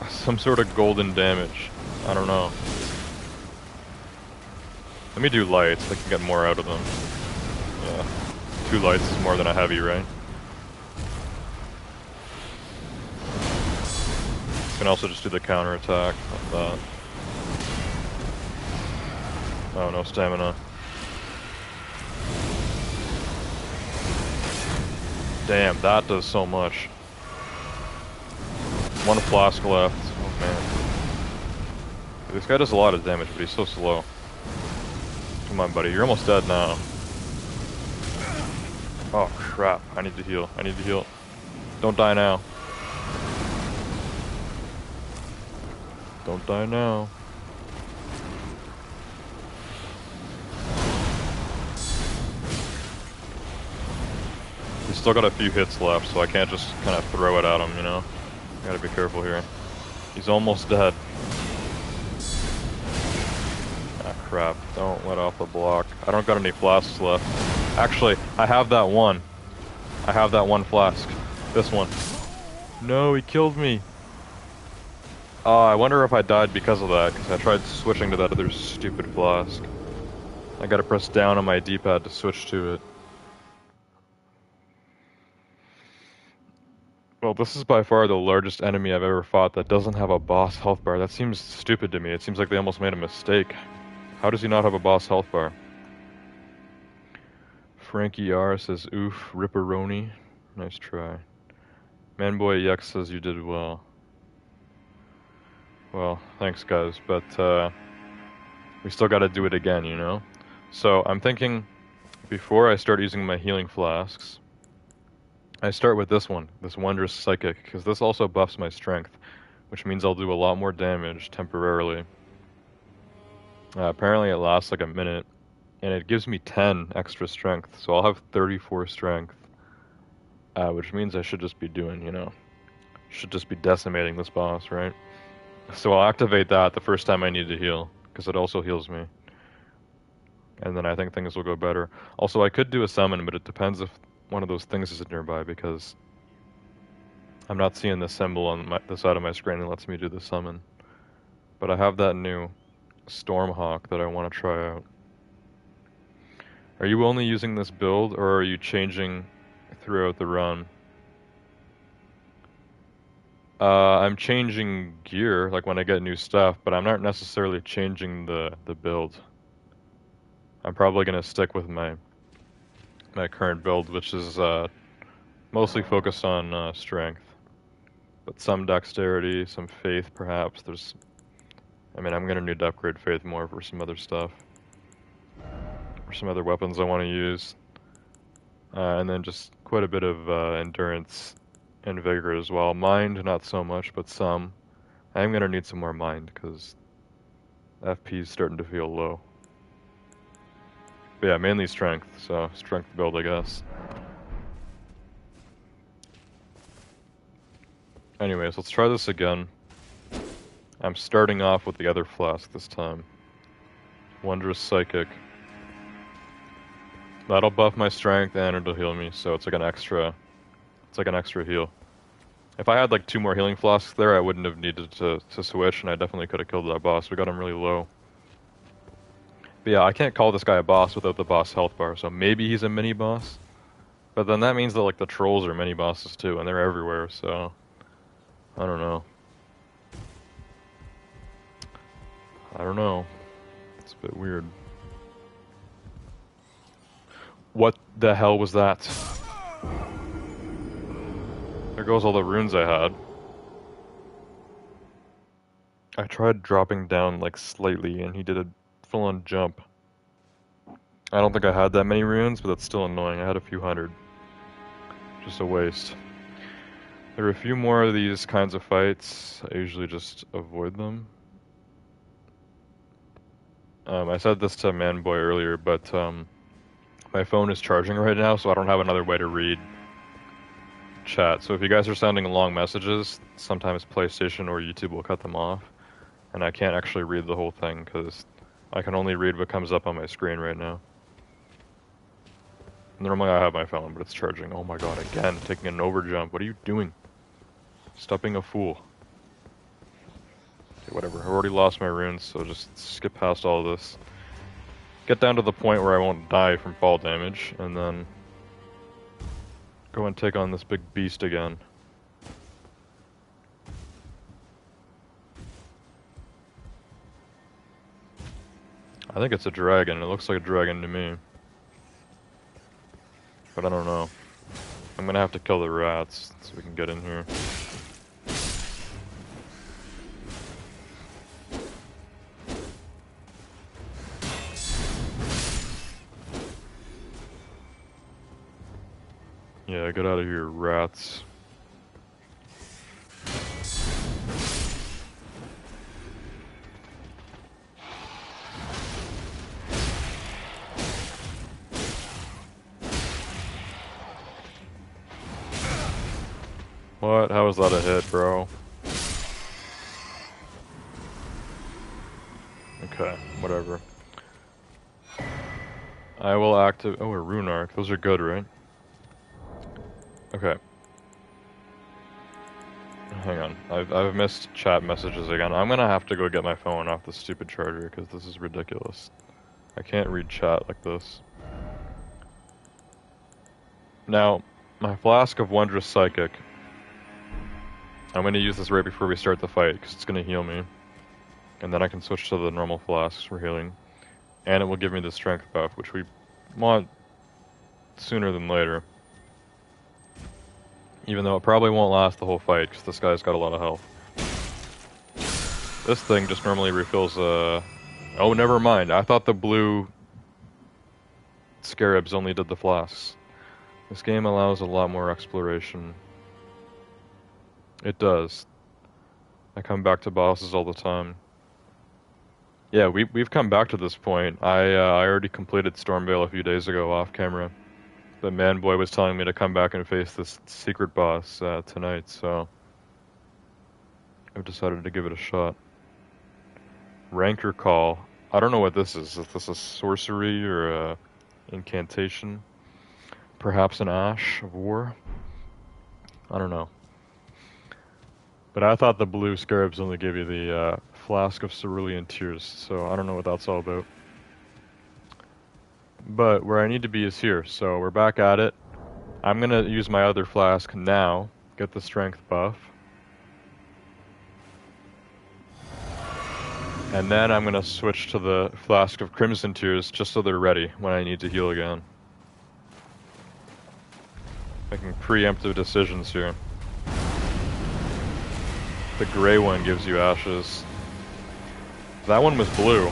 [SPEAKER 1] Some sort of golden damage. I don't know. Let me do lights. I can get more out of them. Yeah. 2 lights is more than a heavy, right? You can also just do the counter attack like that. Oh, no stamina. Damn, that does so much. 1 flask left. Oh man. This guy does a lot of damage, but he's so slow. Come on, buddy. You're almost dead now. Oh crap. I need to heal. I need to heal. Don't die now. Don't die now. He's still got a few hits left, so I can't just kind of throw it at him, you know? I gotta be careful here. He's almost dead. Ah, crap. Don't let off the block. I don't got any flasks left. Actually, I have that one. I have that 1 flask. This one. No, he killed me. I wonder if I died because of that, because I tried switching to that other stupid flask. I gotta press down on my D-pad to switch to it. Well, this is by far the largest enemy I've ever fought that doesn't have a boss health bar. That seems stupid to me. It seems like they almost made a mistake. How does he not have a boss health bar? Frankie R says, oof, ripperoni. Nice try. Manboy Yex says you did well. Well, thanks guys, but we still gotta do it again, you know? So I'm thinking, before I start using my healing flasks, I start with this one, this Wondrous Psychic, because this also buffs my strength, which means I'll do a lot more damage temporarily. Apparently it lasts like a minute, and it gives me 10 extra strength, so I'll have 34 strength, which means I should just be doing, you know, should just be decimating this boss, right? So I'll activate that the first time I need to heal, because it also heals me. And then I think things will go better. Also, I could do a summon, but it depends if one of those things is nearby, because I'm not seeing the symbol on the side of my screen that lets me do the summon. But I have that new Stormhawk that I want to try out. Are you only using this build, or are you changing throughout the run? I'm changing gear, like when I get new stuff, but I'm not necessarily changing the build. I'm probably gonna stick with my current build, which is mostly focused on strength, but some dexterity, some faith, perhaps. I mean, I'm gonna need to upgrade faith more for some other stuff. or some other weapons I want to use. And then just quite a bit of endurance and vigor as well. Mind, not so much, but some. I am going to need some more mind because FP is starting to feel low. But yeah, mainly strength, so strength build, I guess. Anyways, let's try this again. I'm starting off with the other flask this time. Wondrous Psychic. That'll buff my strength and it'll heal me, so it's like an extra heal. If I had like 2 more healing flasks there, I wouldn't have needed to switch, and I definitely could have killed that boss. We got him really low. But yeah, I can't call this guy a boss without the boss health bar, so maybe he's a mini boss. But then that means that like the trolls are mini bosses too, and they're everywhere, so I don't know. I don't know. It's a bit weird. What the hell was that? There goes all the runes I had. I tried dropping down like slightly and he did a full-on jump. I don't think I had that many runes, but that's still annoying. I had a few hundred. Just a waste. There are a few more of these kinds of fights. I usually just avoid them. I said this to Manboy earlier, but my phone is charging right now, so I don't have another way to read chat. So if you guys are sending long messages, sometimes PlayStation or YouTube will cut them off, and I can't actually read the whole thing because I can only read what comes up on my screen right now. Normally I have my phone, but it's charging. Oh my god, again, taking an overjump. What are you doing? Stop being a fool. Okay, whatever. I've already lost my runes, so just skip past all of this. Get down to the point where I won't die from fall damage, and then go and take on this big beast again. I think it's a dragon. It looks like a dragon to me. But I don't know. I'm gonna have to kill the rats so we can get in here. Yeah, get out of here, rats. What? How was that a hit, bro? Okay, whatever. I will activate. Oh, a rune arc. Those are good, right? Okay. Hang on. I've missed chat messages again. I'm gonna have to go get my phone off the stupid charger because this is ridiculous. I can't read chat like this. Now, my flask of Wondrous Psychic. I'm gonna use this right before we start the fight because it's gonna heal me. And then I can switch to the normal flasks for healing. And it will give me the strength buff, which we want sooner than later. Even though it probably won't last the whole fight, because this guy's got a lot of health. This thing just normally refills, oh, never mind. I thought the blue scarabs only did the flasks. This game allows a lot more exploration. It does. I come back to bosses all the time. Yeah, we've come back to this point. I already completed Stormveil a few days ago off camera. But Manboy was telling me to come back and face this secret boss tonight, so I've decided to give it a shot. Rancor Call. I don't know what this is. Is this a sorcery or a incantation? Perhaps an Ash of War? I don't know. But I thought the blue scarabs only gave you the Flask of Cerulean Tears, so I don't know what that's all about. But where I need to be is here, so we're back at it. I'm gonna use my other flask now, get the strength buff. And then I'm gonna switch to the Flask of Crimson Tears just so they're ready when I need to heal again. Making preemptive decisions here. The gray one gives you ashes. That one was blue.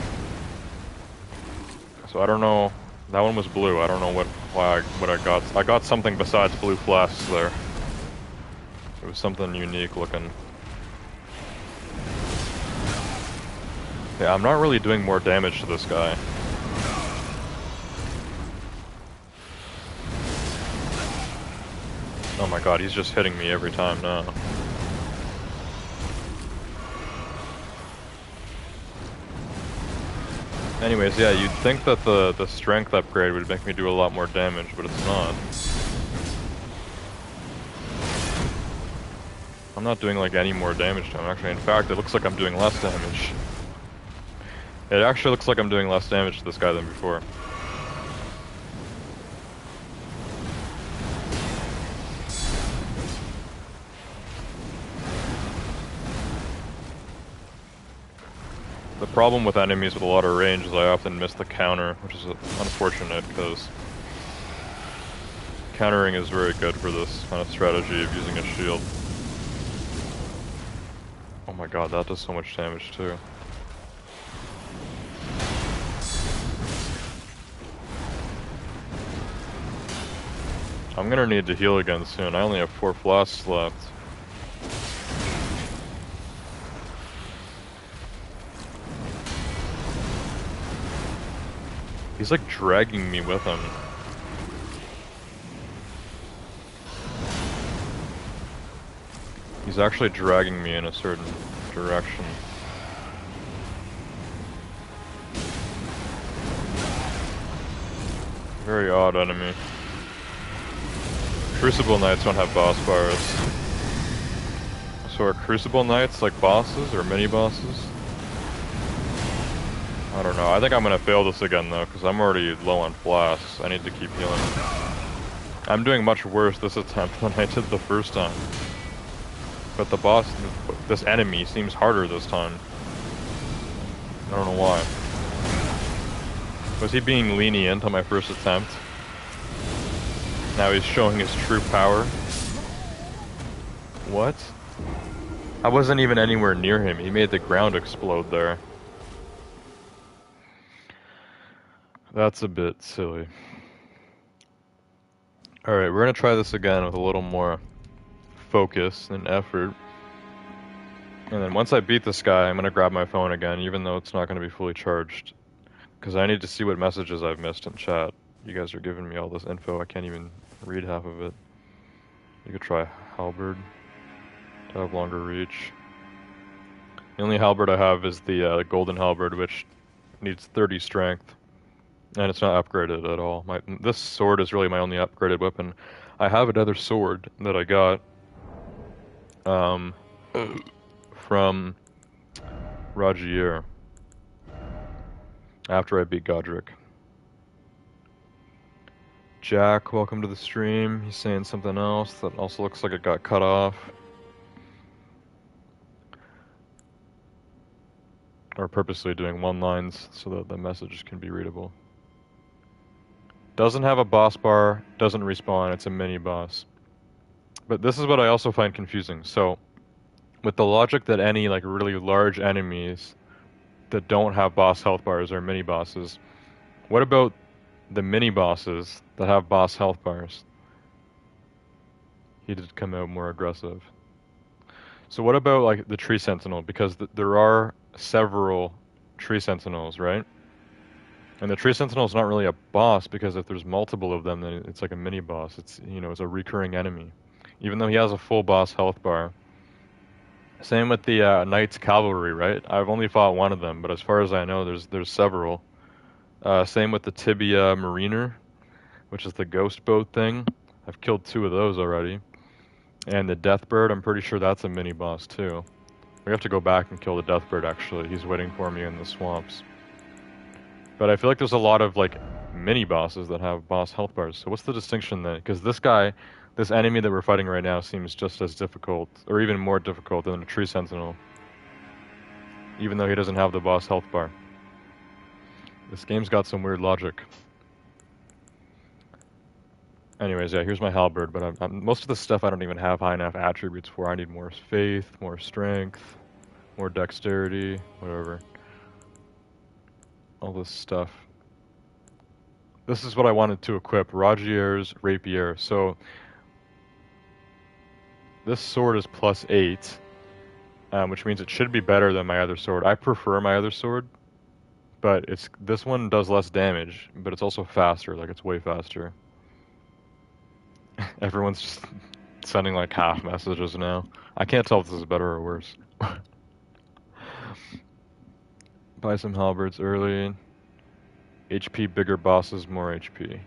[SPEAKER 1] So I don't know That one was blue. I don't know what I got. I got something besides blue flasks there. It was something unique looking. Yeah, I'm not really doing more damage to this guy. Oh my god, he's just hitting me every time now. Anyways, yeah, you'd think that the strength upgrade would make me do a lot more damage, but it's not. I'm not doing like any more damage to him, actually. In fact, it looks like I'm doing less damage. It actually looks like I'm doing less damage to this guy than before. The problem with enemies with a lot of range is I often miss the counter, which is unfortunate because countering is very good for this kind of strategy of using a shield. Oh my god, that does so much damage too. I'm gonna need to heal again soon. I only have 4 flasks left. He's like dragging me with him. He's actually dragging me in a certain direction. Very odd enemy. Crucible Knights don't have boss bars. So are Crucible Knights like bosses or mini bosses? I don't know. I think I'm gonna fail this again though, because I'm already low on flasks. I need to keep healing. I'm doing much worse this attempt than I did the first time. But the boss, this enemy, seems harder this time. I don't know why. Was he being lenient on my first attempt? Now he's showing his true power. What? I wasn't even anywhere near him. He made the ground explode there. That's a bit silly. Alright, we're gonna try this again with a little more focus and effort. And then once I beat this guy, I'm gonna grab my phone again, even though it's not gonna be fully charged. Because I need to see what messages I've missed in chat. You guys are giving me all this info, I can't even read half of it. You could try halberd to have longer reach. The only halberd I have is the golden halberd, which needs 30 strength. And it's not upgraded at all. This sword is really my only upgraded weapon. I have another sword that I got from Rajier after I beat Godric. Jack, welcome to the stream. He's saying something else that also looks like it got cut off. Or purposely doing one lines so that the message can be readable. Doesn't have a boss bar, doesn't respawn, it's a mini boss. But this is what I also find confusing. So, with the logic that any like really large enemies that don't have boss health bars are mini bosses, what about the mini bosses that have boss health bars? He did come out more aggressive. So what about like the tree sentinel? Because there are several tree sentinels, right? And the tree sentinel is not really a boss because if there's multiple of them, then it's like a mini boss. It's, you know, it's a recurring enemy, even though he has a full boss health bar. Same with the Knights Cavalry, right? I've only fought one of them, but as far as I know, there's several. Same with the Tibia Mariner, which is the ghost boat thing. I've killed 2 of those already. And the Deathbird, I'm pretty sure that's a mini boss too. We have to go back and kill the Deathbird actually. He's waiting for me in the swamps. But I feel like there's a lot of like mini bosses that have boss health bars. So what's the distinction then? Because this guy, this enemy that we're fighting right now seems just as difficult, or even more difficult than a tree sentinel. Even though he doesn't have the boss health bar. This game's got some weird logic. Anyways, yeah, here's my halberd, but most of the stuff I don't even have high enough attributes for. I need more faith, more strength, more dexterity, whatever. All this stuff. this is what I wanted to equip, Rogier's Rapier. So this sword is +8, which means it should be better than my other sword. I prefer my other sword, but this one does less damage, but it's also faster, like it's way faster. Everyone's just sending like half messages now. I can't tell if this is better or worse. Buy some halberds early. HP bigger bosses, more HP.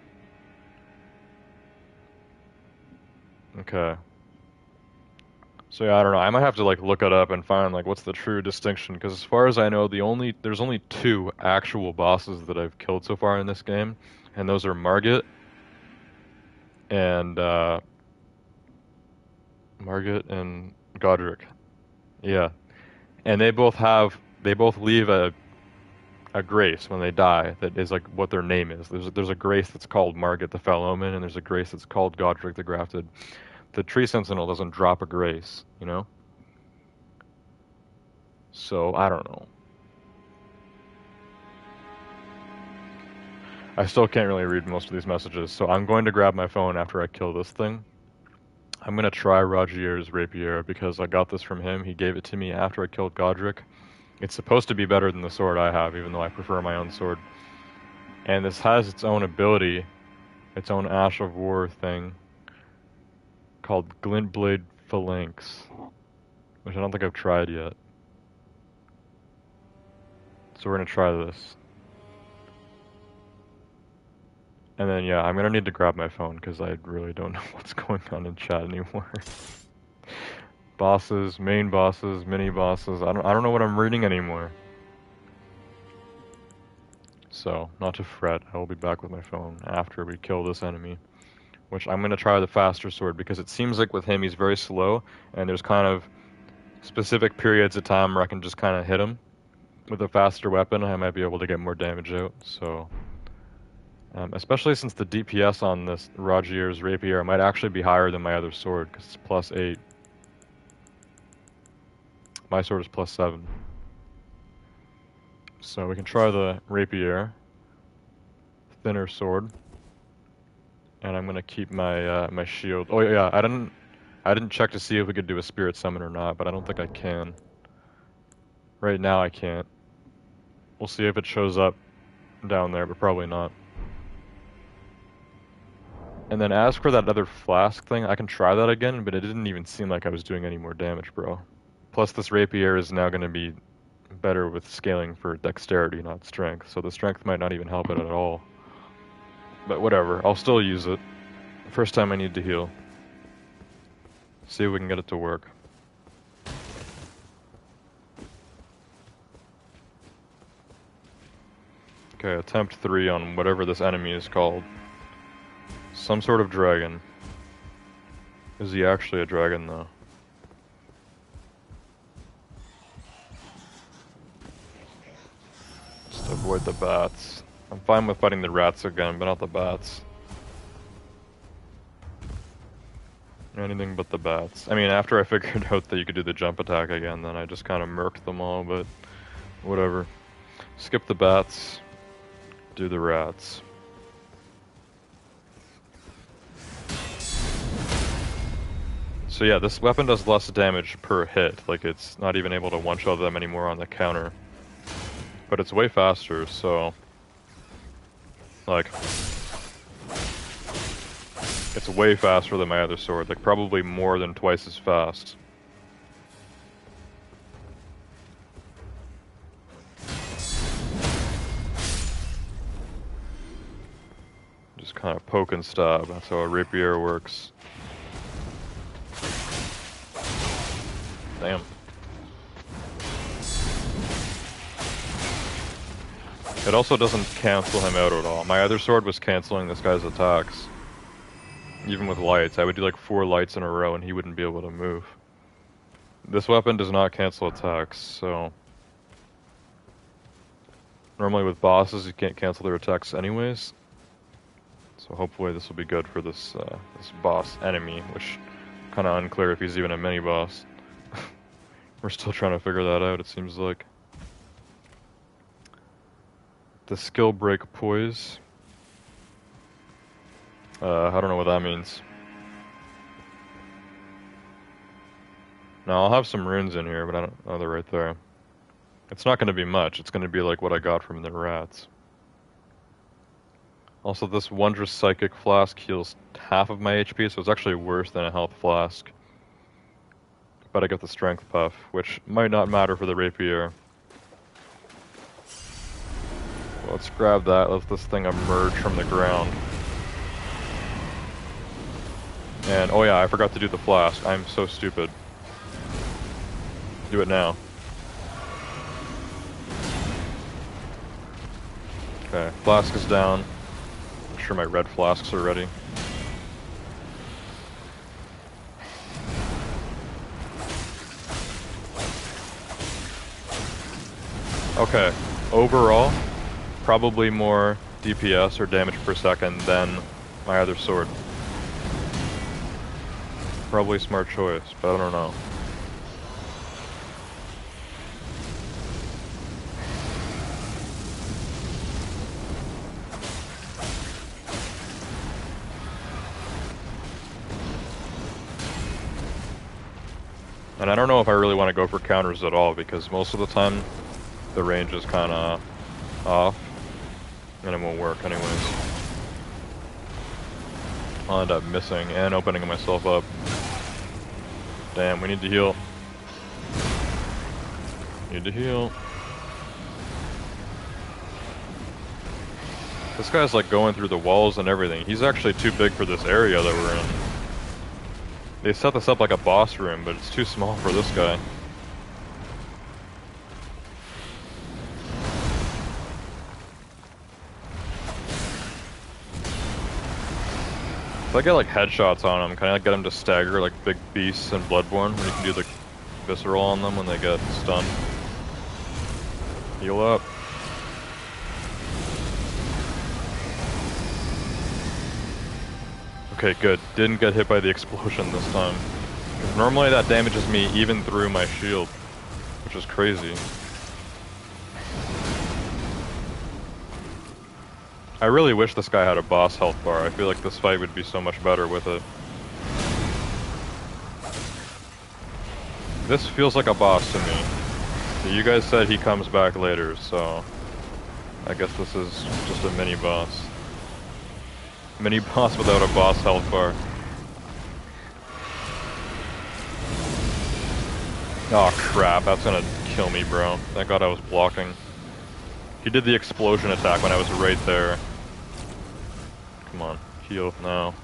[SPEAKER 1] Okay. So yeah, I don't know. I might have to like look it up and find like what's the true distinction, because as far as I know, there's only two actual bosses that I've killed so far in this game, and those are Margit and Godric. Yeah. And they both leave a grace when they die that is like what their name is. There's a grace that's called Margit the Foul Omen, and there's a grace that's called Godric the Grafted. The Tree Sentinel doesn't drop a grace, you know? So I don't know. I still can't really read most of these messages, so I'm going to grab my phone after I kill this thing. I'm gonna try Rogier's Rapier because I got this from him. He gave it to me after I killed Godric. It's supposed to be better than the sword I have, even though I prefer my own sword. And this has its own ability, its own Ash of War thing, called Glintblade Phalanx, which I don't think I've tried yet. So we're gonna try this. And then yeah, I'm gonna need to grab my phone because I really don't know what's going on in chat anymore. Bosses, main bosses, mini bosses. I don't know what I'm reading anymore. So, not to fret, I will be back with my phone after we kill this enemy. Which I'm gonna try the faster sword because it seems like with him he's very slow, and there's kind of specific periods of time where I can just kind of hit him. With a faster weapon, I might be able to get more damage out, so... especially since the DPS on this Rogier's Rapier might actually be higher than my other sword, because it's +8. My sword is +7. So we can try the Rapier. Thinner sword. And I'm gonna keep my my shield. Oh yeah, I didn't check to see if we could do a spirit summon or not, but I don't think I can. Right now I can't. We'll see if it shows up down there, but probably not. And then as for that other flask thing, I can try that again, but it didn't even seem like I was doing any more damage, bro. Plus this rapier is now going to be better with scaling for dexterity, not strength, so the strength might not even help it at all. But whatever, I'll still use it. First time I need to heal. See if we can get it to work. Okay, attempt 3 on whatever this enemy is called. Some sort of dragon. Is he actually a dragon, though? Just avoid the bats. I'm fine with fighting the rats again, but not the bats. Anything but the bats. I mean, after I figured out that you could do the jump attack again, then I just kind of murked them all, but whatever. Skip the bats. Do the rats. So yeah, this weapon does less damage per hit. Like, it's not even able to one-shot them anymore on the counter. But it's way faster, so... like... it's way faster than my other sword. Like, probably more than twice as fast. Just kind of poke and stab. That's how a rapier works. Damn. It also doesn't cancel him out at all. My other sword was canceling this guy's attacks. Even with lights. I would do like 4 lights in a row and he wouldn't be able to move. This weapon does not cancel attacks, so... normally with bosses you can't cancel their attacks anyways. So hopefully this will be good for this this boss enemy, which kind of unclear if he's even a mini boss. We're still trying to figure that out, it seems like. The skill break poise. I don't know what that means. Now, I'll have some runes in here, but I don't... Oh, they're right there. It's not going to be much. It's going to be like what I got from the rats. Also, this Wondrous Psychic Flask heals half of my HP, so it's actually worse than a health flask. But I get the Strength Puff, which might not matter for the Rapier. Well, let's grab that. Let this thing emerge from the ground. And, oh yeah, I forgot to do the flask. I'm so stupid. Do it now. Okay, flask is down. Make sure my red flasks are ready. Okay, overall, probably more DPS or damage per second than my other sword. Probably a smart choice, but I don't know. And I don't know if I really want to go for counters at all, because most of the time the range is kind of off, and it won't work anyways. I'll end up missing and opening myself up. Damn, we need to heal. Need to heal. This guy's like going through the walls and everything. He's actually too big for this area that we're in. They set this up like a boss room, but it's too small for this guy. If I get like headshots on him, can I like, get him to stagger like big beasts in Bloodborne, where you can do the visceral on them when they get stunned? Heal up. Okay, good. Didn't get hit by the explosion this time. Normally that damages me even through my shield, which is crazy. I really wish this guy had a boss health bar. I feel like this fight would be so much better with it. This feels like a boss to me. You guys said he comes back later, so I guess this is just a mini boss. Mini boss without a boss health bar. Oh crap, that's gonna kill me, bro. Thank God I was blocking. He did the explosion attack when I was right there. Come on, heal now.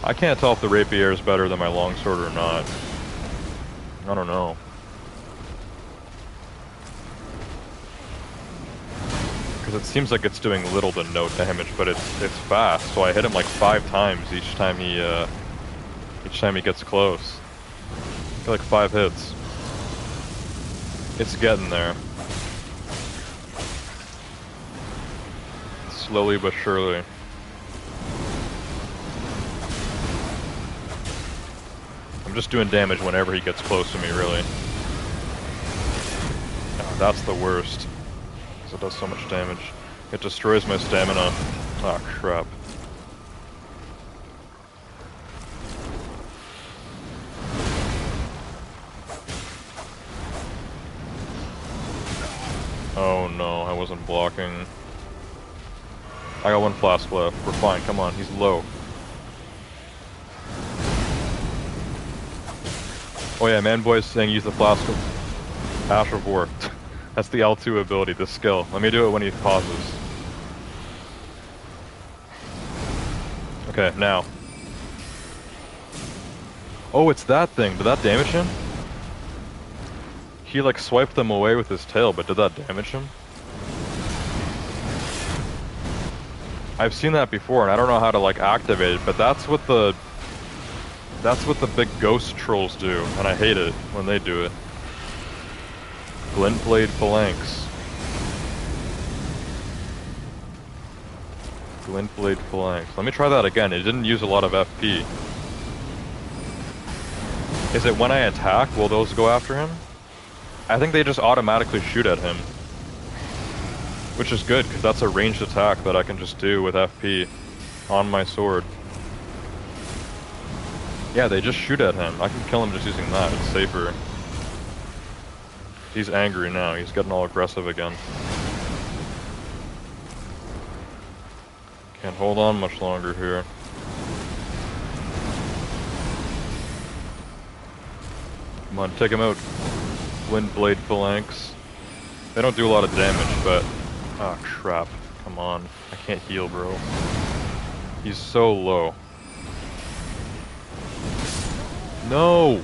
[SPEAKER 1] I can't tell if the rapier is better than my longsword or not. I don't know. Because it seems like it's doing little to no damage, but it's fast. So I hit him like 5 times each time he gets close. I feel like 5 hits. It's getting there. Slowly but surely. I'm just doing damage whenever he gets close to me, really. Oh, that's the worst. Because it does so much damage. It destroys my stamina. Oh, crap. Oh no, I wasn't blocking. I got 1 flask left. We're fine, come on, he's low. Oh yeah, Manboy's saying use the flask of Ash of War. That's the L2 ability, the skill. Let me do it when he pauses. Okay, now. Oh, it's that thing. Did that damage him? He like swiped them away with his tail, but did that damage him? I've seen that before, and I don't know how to like activate it, but that's what the big ghost trolls do, and I hate it when they do it. Glintblade Phalanx. Glintblade Phalanx. Let me try that again. It didn't use a lot of FP. Is it when I attack, will those go after him? I think they just automatically shoot at him. Which is good, because that's a ranged attack that I can just do with FP on my sword. Yeah, they just shoot at him. I can kill him just using that. It's safer. He's angry now. He's getting all aggressive again. Can't hold on much longer here. Come on, take him out. Windblade Phalanx. They don't do a lot of damage, but... Ah, oh, crap. Come on. I can't heal, bro. He's so low. No!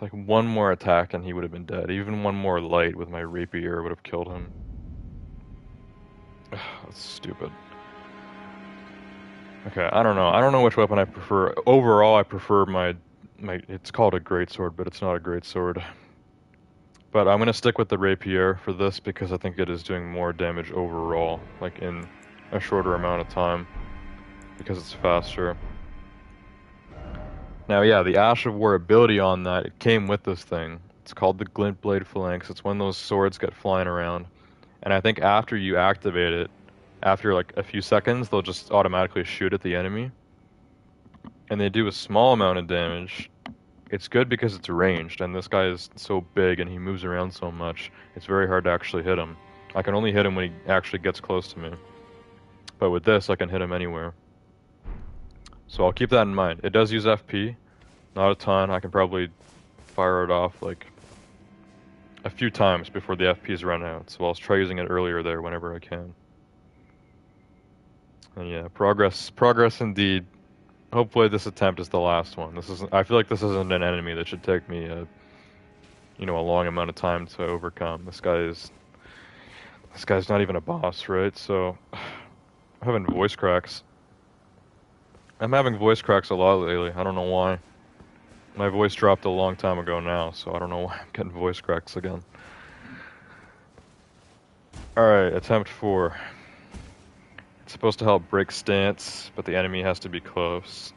[SPEAKER 1] Like one more attack and he would have been dead. Even one more light with my rapier would have killed him. That's stupid. Okay, I don't know. I don't know which weapon I prefer. Overall, I prefer my it's called a greatsword, but it's not a greatsword. But I'm gonna stick with the rapier for this because I think it is doing more damage overall, like in a shorter amount of time, because it's faster. Now, yeah, the Ash of War ability on that, it came with this thing. It's called the Glintblade Phalanx. It's when those swords get flying around. And I think after you activate it, after like a few seconds, they'll just automatically shoot at the enemy. And they do a small amount of damage. It's good because it's ranged, and this guy is so big and he moves around so much, it's very hard to actually hit him. I can only hit him when he actually gets close to me. But with this, I can hit him anywhere. So I'll keep that in mind. It does use FP, not a ton. I can probably fire it off like a few times before the FPs run out. So I'll try using it earlier there whenever I can. And yeah, progress indeed. Hopefully this attempt is the last one. I feel like this isn't an enemy that should take me a long amount of time to overcome. This guy's not even a boss, right? So I'm having voice cracks. I'm having voice cracks a lot lately. I don't know why. My voice dropped a long time ago now, so I don't know why I'm getting voice cracks again. Alright, attempt 4. It's supposed to help break stance, but the enemy has to be close.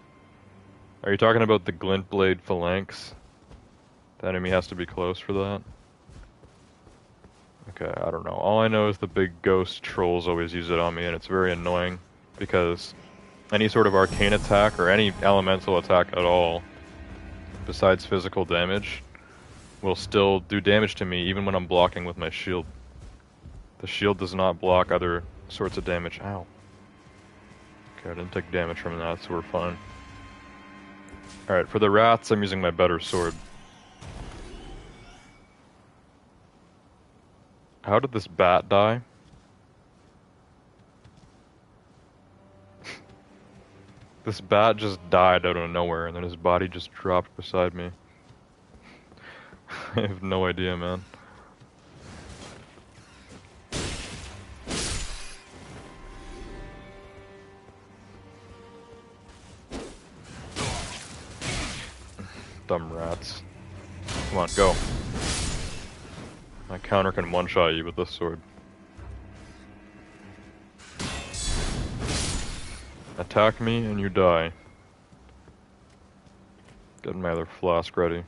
[SPEAKER 1] Are you talking about the Glintblade Phalanx? The enemy has to be close for that? Okay, I don't know. All I know is the big ghost trolls always use it on me, and it's very annoying, because any sort of arcane attack, or any elemental attack at all, besides physical damage, will still do damage to me, even when I'm blocking with my shield. The shield does not block other sorts of damage. Ow. Okay, I didn't take damage from that, so we're fine. Alright, for the rats, I'm using my better sword. How did this bat die? This bat just died out of nowhere, and then his body just dropped beside me. I have no idea, man. Dumb rats. Come on, go. My counter can one-shot you with this sword. Attack me and you die. Getting my other flask ready.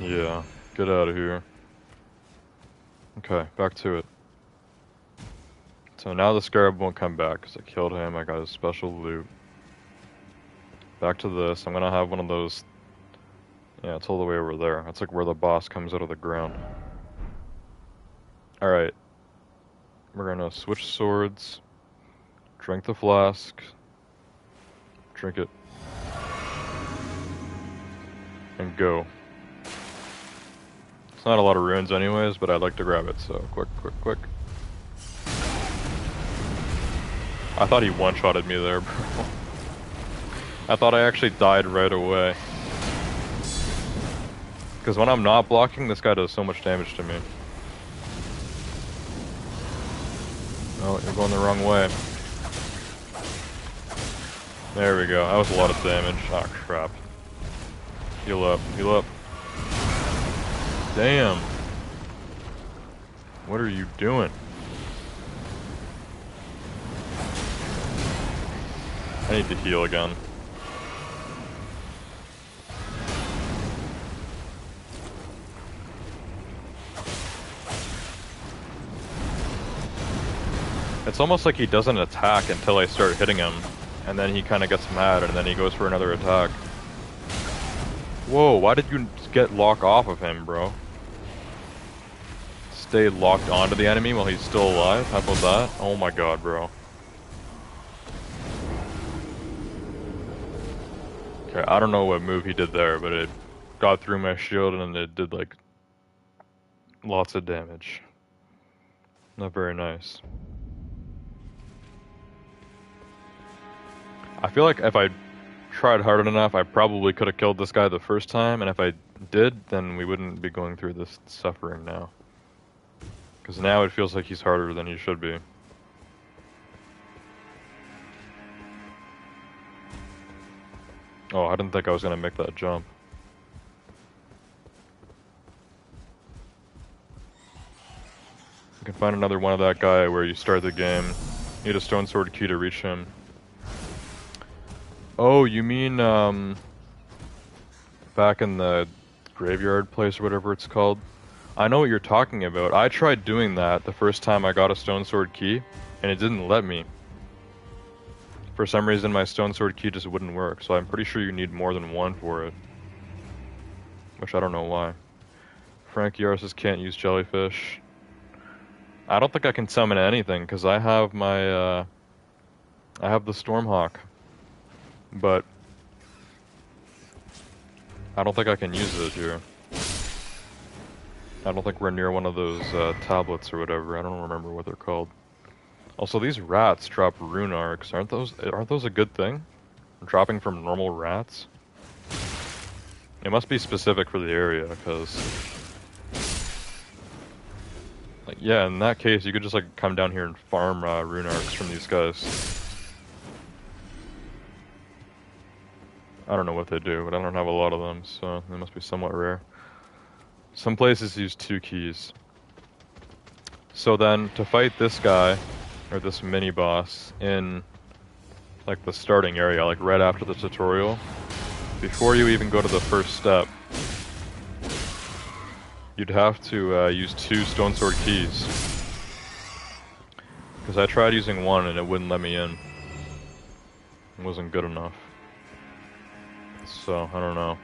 [SPEAKER 1] Yeah, get out of here. Okay, back to it. So now the scarab won't come back because I killed him. I got his special loot. Back to this. I'm gonna have one of those. Yeah, it's all the way over there. That's like where the boss comes out of the ground. Alright. We're gonna switch swords. Drink the flask. Drink it. And go. It's not a lot of runes anyways, but I'd like to grab it, so quick, quick, quick. I thought he one-shotted me there, bro. I thought I actually died right away. Because when I'm not blocking, this guy does so much damage to me. Oh, you're going the wrong way. There we go. That was a lot of damage. Oh crap. Heal up. Heal up. Damn. What are you doing? I need to heal again. It's almost like he doesn't attack until I start hitting him, and then he kind of gets mad, and then he goes for another attack. Whoa, why did you get lock off of him, bro? Stay locked onto the enemy while he's still alive? How about that? Oh my god, bro. Okay, I don't know what move he did there, but it got through my shield and it did like lots of damage. Not very nice. I feel like if I tried hard enough, I probably could have killed this guy the first time, and if I did, then we wouldn't be going through this suffering now. Because now it feels like he's harder than he should be. Oh, I didn't think I was gonna make that jump. You can find another one of that guy where you start the game. You need a stone sword key to reach him. Oh, you mean, back in the graveyard place or whatever it's called? I know what you're talking about. I tried doing that the first time I got a stone sword key, and it didn't let me. For some reason, my stone sword key just wouldn't work, so I'm pretty sure you need more than one for it. Which I don't know why. Frank Yar says can't use jellyfish. I don't think I can summon anything, because I have my, I have the Stormhawk. But I don't think I can use it here. I don't think we're near one of those tablets or whatever. I don't remember what they're called. Also, these rats drop rune arcs. Aren't those a good thing? Dropping from normal rats? It must be specific for the area, because like, yeah, in that case, you could just like come down here and farm rune arcs from these guys. I don't know what they do, but I don't have a lot of them, so they must be somewhat rare. Some places use 2 keys. So then, to fight this guy, or this mini-boss, in like the starting area, like right after the tutorial, before you even go to the first step, you'd have to use 2 stone sword keys. Because I tried using one and it wouldn't let me in. It wasn't good enough. So, I don't know.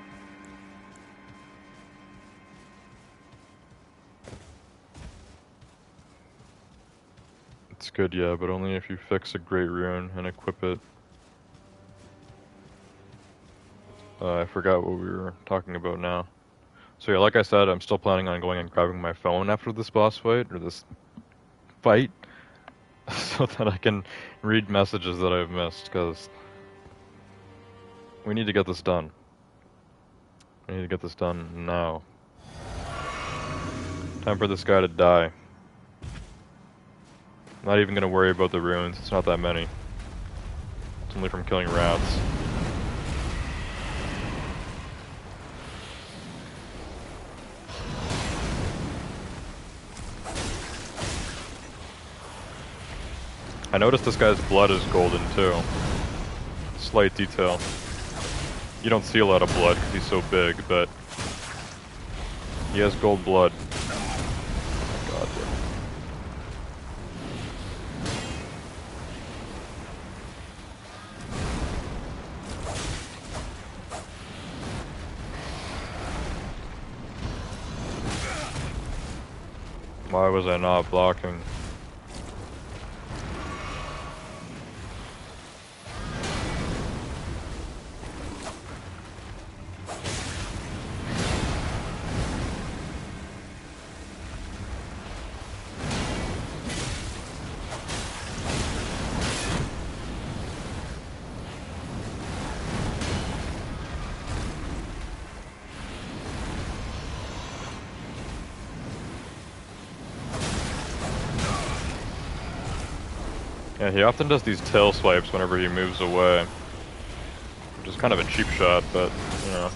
[SPEAKER 1] It's good, yeah, but only if you fix a great rune and equip it. I forgot what we were talking about now. So yeah, like I said, I'm still planning on going and grabbing my phone after this boss fight, or this fight, so that I can read messages that I've missed, because we need to get this done. We need to get this done now. Time for this guy to die. Not even gonna worry about the runes, it's not that many. It's only from killing rats. I noticed this guy's blood is golden too. Slight detail. You don't see a lot of blood because he's so big, but he has gold blood. Oh my god. Why was I not blocking? Yeah, he often does these tail swipes whenever he moves away. which is kind of a cheap shot, but, you know.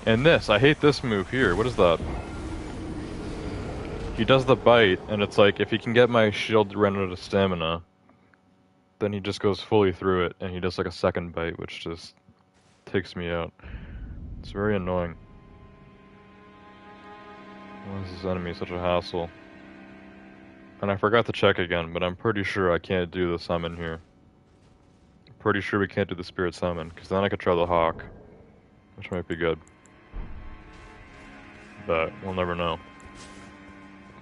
[SPEAKER 1] And this, I hate this move here. What is that? He does the bite, and it's like, if he can get my shield to run out of stamina, then he just goes fully through it, and he does like a second bite, which just takes me out. It's very annoying. Why is this enemy such a hassle? And I forgot to check again, but I'm pretty sure I can't do the summon here. Pretty sure we can't do the spirit summon, because then I could try the hawk, which might be good. But we'll never know.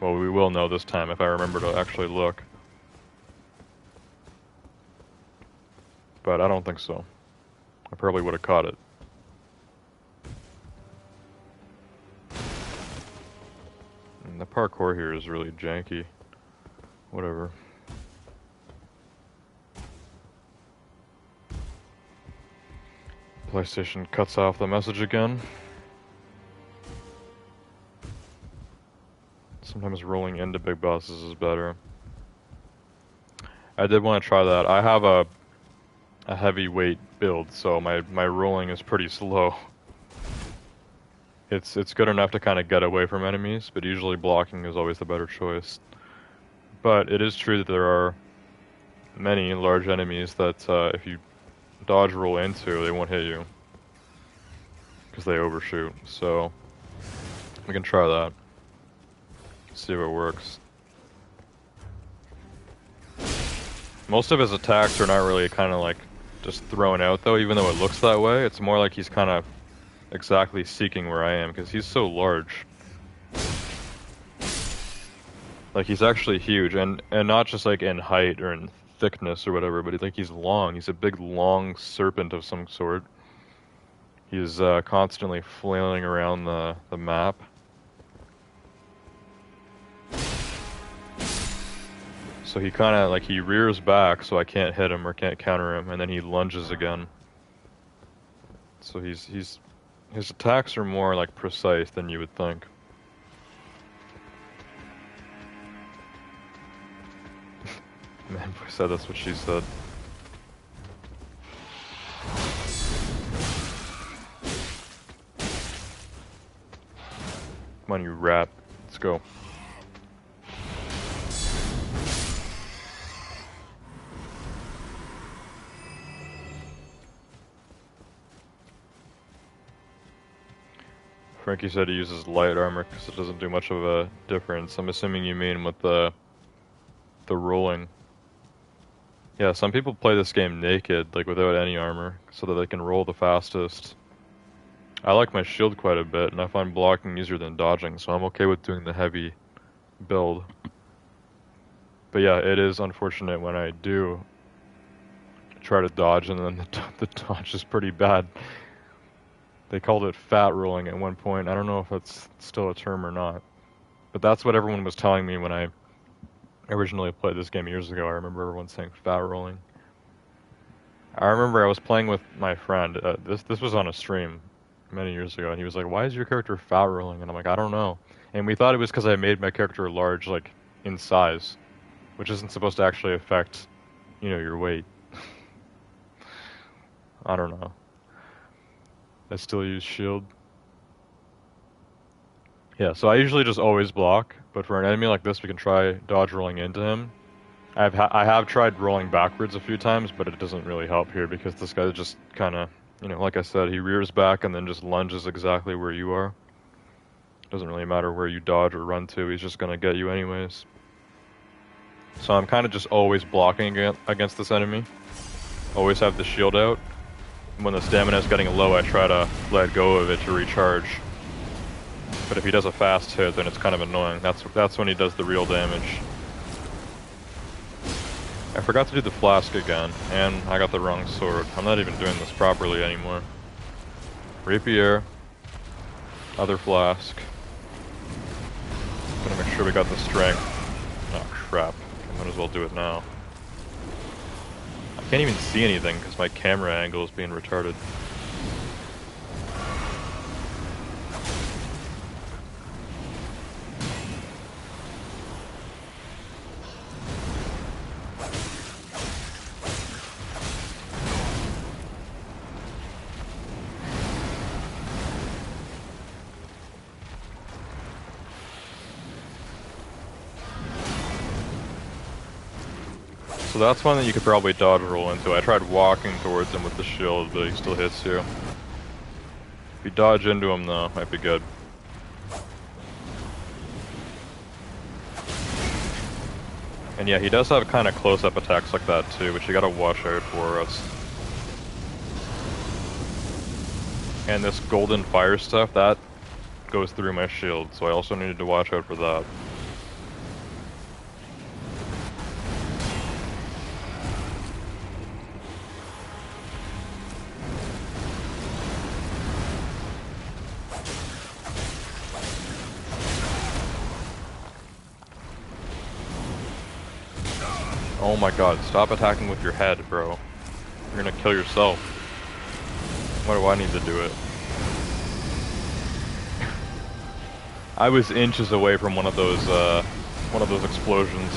[SPEAKER 1] Well, we will know this time if I remember to actually look. But I don't think so. I probably would have caught it. And the parkour here is really janky. Whatever. PlayStation cuts off the message again. Sometimes rolling into big bosses is better. I did want to try that. I have a heavyweight build, so my rolling is pretty slow. It's good enough to kind of get away from enemies, but usually blocking is always the better choice. But it is true that there are many large enemies that if you dodge roll into, they won't hit you because they overshoot. So we can try that. See if it works. Most of his attacks are not really kind of like just thrown out though, even though it looks that way. It's more like he's kind of exactly seeking where I am because he's so large. Like he's actually huge, and not just like in height or in thickness or whatever, but like he's long. He's a big long serpent of some sort. He's constantly flailing around the map. So he kind of like he rears back so I can't hit him or can't counter him, and then he lunges again. So his attacks are more like precise than you would think. Manboy said that's what she said. Come on, you rat. Let's go. Frankie said he uses light armor because it doesn't do much of a difference. I'm assuming you mean with the rolling. Yeah, some people play this game naked, like without any armor, so that they can roll the fastest. I like my shield quite a bit, and I find blocking easier than dodging, so I'm okay with doing the heavy build. But yeah, it is unfortunate when I do try to dodge, and then the dodge is pretty bad. They called it fat rolling at one point. I don't know if that's still a term or not. But that's what everyone was telling me when I originally played this game years ago. I remember everyone saying fat rolling. I remember I was playing with my friend. This was on a stream many years ago, and he was like, "Why is your character fat rolling?" And I'm like, "I don't know." And we thought it was because I made my character large, like in size, which isn't supposed to actually affect, you know, your weight. I don't know. I still use shield. Yeah, so I usually just always block, but for an enemy like this, we can try dodge rolling into him. I have tried rolling backwards a few times, but it doesn't really help here because this guy just kind of, you know, like I said, he rears back and then just lunges exactly where you are. Doesn't really matter where you dodge or run to, he's just gonna get you anyways. So I'm kind of just always blocking against this enemy. Always have the shield out. When the stamina is getting low, I try to let go of it to recharge. But if he does a fast hit, then it's kind of annoying. That's when he does the real damage. I forgot to do the flask again, and I got the wrong sword. I'm not even doing this properly anymore. Rapier. Other flask. Gonna make sure we got the strength. Oh crap. I might as well do it now. I can't even see anything because my camera angle is being retarded. So that's one that you could probably dodge roll into. I tried walking towards him with the shield, but he still hits you. If you dodge into him though, might be good. And yeah, he does have kind of close-up attacks like that too, which you gotta watch out for us. And this golden fire stuff, that goes through my shield, so I also needed to watch out for that. Oh my god, stop attacking with your head, bro. You're gonna kill yourself. Why do I need to do it? I was inches away from one of those explosions.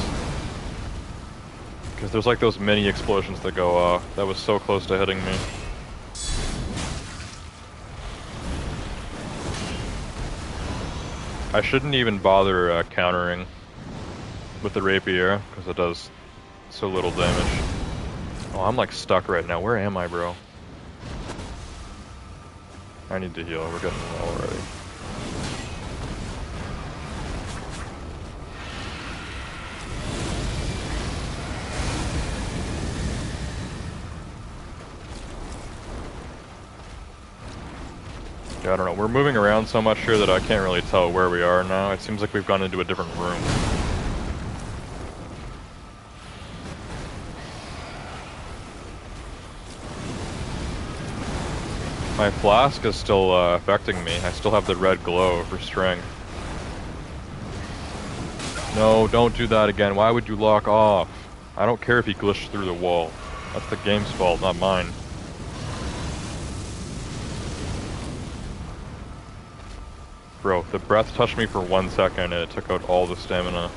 [SPEAKER 1] Because there's like those mini explosions that go off. That was so close to hitting me. I shouldn't even bother countering with the rapier, because it does so little damage. Oh, I'm like stuck right now. Where am I, bro? I need to heal. We're getting low already. Yeah, I don't know. We're moving around so much here that I can't really tell where we are now. It seems like we've gone into a different room. My flask is still affecting me. I still have the red glow for strength. No, don't do that again. Why would you lock off? I don't care if he glitched through the wall. That's the game's fault, not mine. Bro, the breath touched me for 1 second and it took out all the stamina.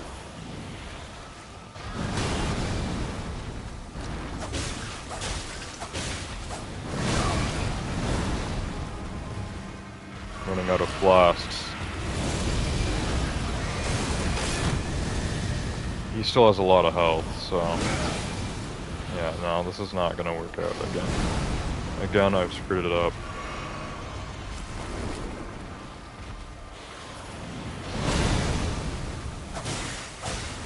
[SPEAKER 1] Running out of flasks. He still has a lot of health, so... Yeah, no, this is not gonna work out again. Again, I've screwed it up.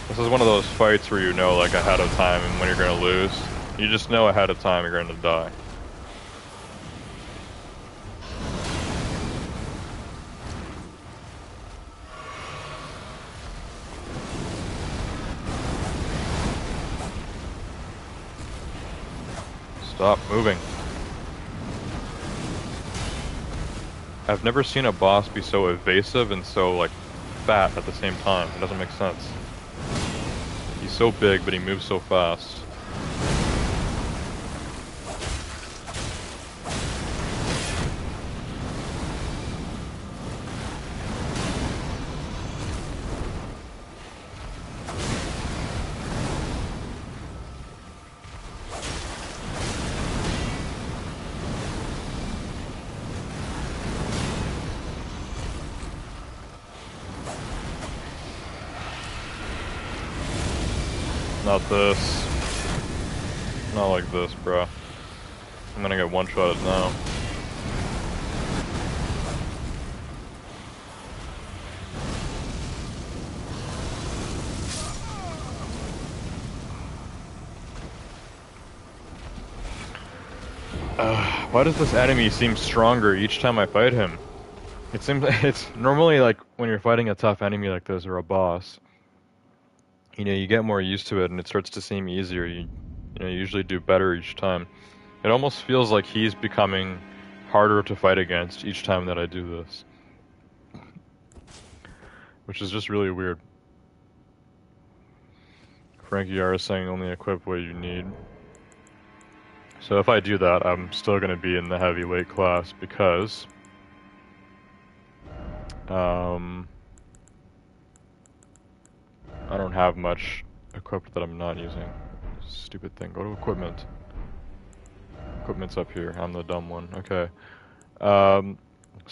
[SPEAKER 1] This is one of those fights where you know, like, ahead of time and when you're gonna lose. You just know ahead of time you're gonna die. Stop moving. I've never seen a boss be so evasive and so, like, fat at the same time. It doesn't make sense. He's so big, but he moves so fast. Not this. Not like this, bro. I'm gonna get one-shotted now. Why does this enemy seem stronger each time I fight him? It seems it's normally like when you're fighting a tough enemy like this or a boss, you know, you get more used to it and it starts to seem easier. You usually do better each time. It almost feels like he's becoming harder to fight against each time that I do this. Which is just really weird. Frankie R is saying only equip what you need. So if I do that, I'm still going to be in the heavyweight class because... I don't have much equipped that I'm not using. Stupid thing. Go to equipment. Equipment's up here. I'm the dumb one. Okay. So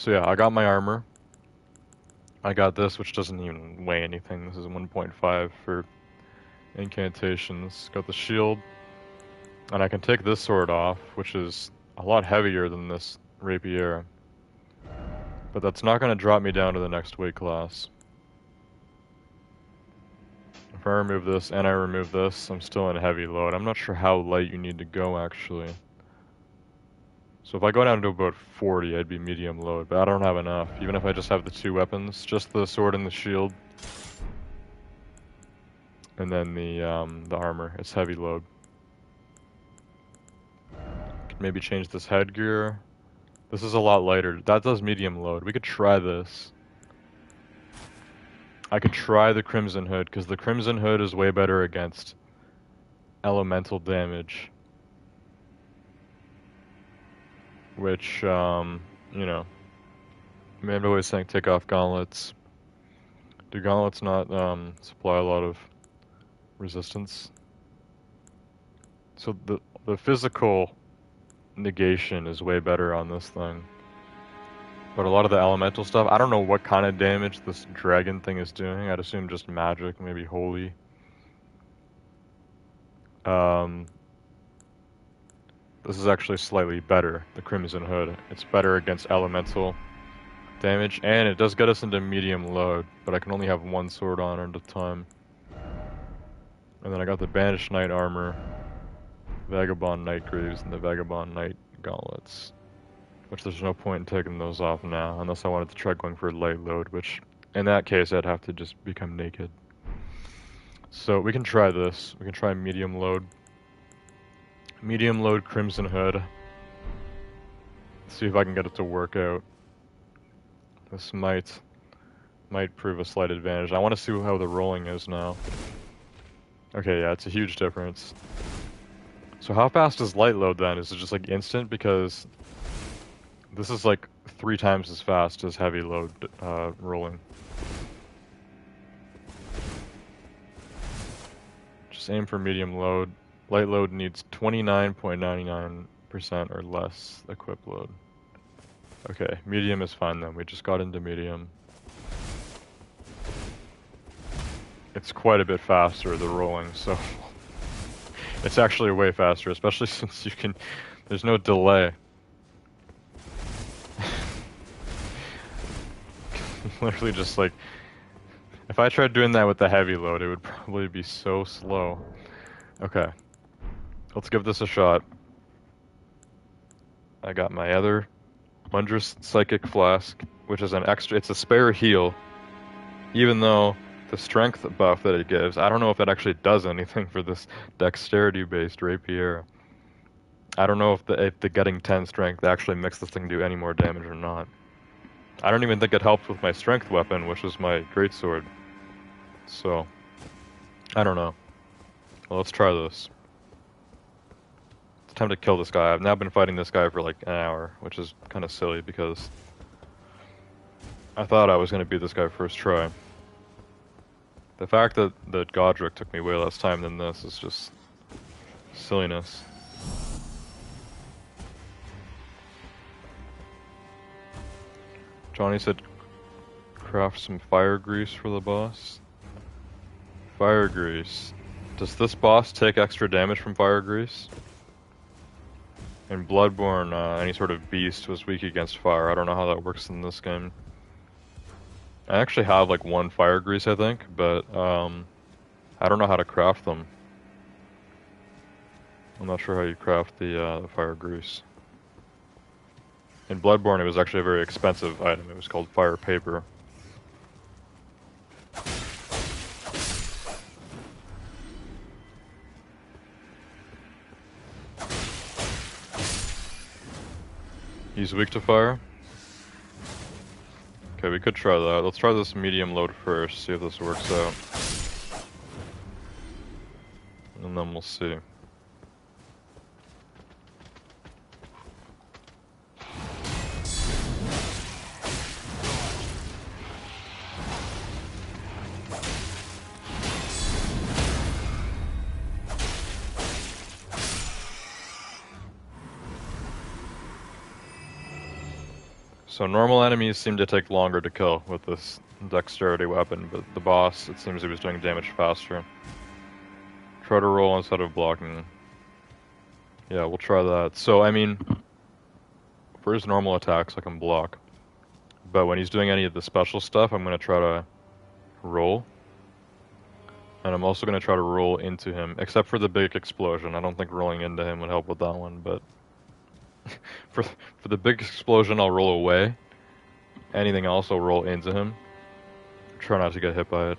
[SPEAKER 1] yeah, I got my armor. I got this, which doesn't even weigh anything. This is 1.5 for incantations. Got the shield. And I can take this sword off, which is a lot heavier than this rapier. But that's not going to drop me down to the next weight class. If I remove this and I remove this, I'm still in heavy load. I'm not sure how light you need to go, actually. So if I go down to about 40, I'd be medium load, but I don't have enough. Even if I just have the two weapons, just the sword and the shield, and then the armor, it's heavy load. Could maybe change this headgear. This is a lot lighter. That does medium load. We could try this. I could try the Crimson Hood, because the Crimson Hood is way better against elemental damage. Which, you know, I'm always saying take off gauntlets. Do gauntlets not supply a lot of resistance? So the physical negation is way better on this thing. But a lot of the elemental stuff, I don't know what kind of damage this dragon thing is doing. I'd assume just magic, maybe holy. This is actually slightly better, the Crimson Hood. It's better against elemental damage, and it does get us into medium load, but I can only have one sword on at a time. And then I got the Banished Knight armor, Vagabond Knight Greaves, and the Vagabond Knight gauntlets. Which there's no point in taking those off now, unless I wanted to try going for light load, which in that case I'd have to just become naked. So we can try this. We can try medium load. Medium load Crimson Hood. See if I can get it to work out. This might prove a slight advantage. I want to see how the rolling is now. Okay, yeah, it's a huge difference. So how fast is light load then? Is it just like instant? Because this is like 3 times as fast as heavy load rolling. Just aim for medium load. Light load needs 29.99% or less equip load. Okay, medium is fine then. We just got into medium. It's quite a bit faster, the rolling, so it's actually way faster, especially since you can, there's no delay. Literally just like, if I tried doing that with the heavy load, it would probably be so slow. Okay, let's give this a shot. I got my other Wondrous Psychic Flask, which is an extra, it's a spare heal. Even though the strength buff that it gives, I don't know if it actually does anything for this dexterity-based rapier. I don't know if the getting 10 strength actually makes this thing do any more damage or not. I don't even think it helps with my strength weapon, which is my greatsword. So, I don't know. Well, let's try this. It's time to kill this guy. I've now been fighting this guy for like an hour, which is kind of silly because I thought I was going to beat this guy first try. The fact that Godric took me way less time than this is just silliness. Johnny said craft some fire grease for the boss. Fire grease. Does this boss take extra damage from fire grease? In Bloodborne, any sort of beast was weak against fire. I don't know how that works in this game. I actually have like 1 fire grease, I think, but I don't know how to craft them. I'm not sure how you craft the fire grease. In Bloodborne, it was actually a very expensive item. It was called fire paper. He's weak to fire? Okay, we could try that. Let's try this medium load first, see if this works out. And then we'll see. So normal enemies seem to take longer to kill with this dexterity weapon, but the boss, it seems he was doing damage faster. Try to roll instead of blocking. Yeah, we'll try that. So, I mean, for his normal attacks, I can block. But when he's doing any of the special stuff, I'm going to try to roll. And I'm also going to try to roll into him, except for the big explosion. I don't think rolling into him would help with that one, but... for the big explosion, I'll roll away. Anything else, I'll roll into him. Try not to get hit by it.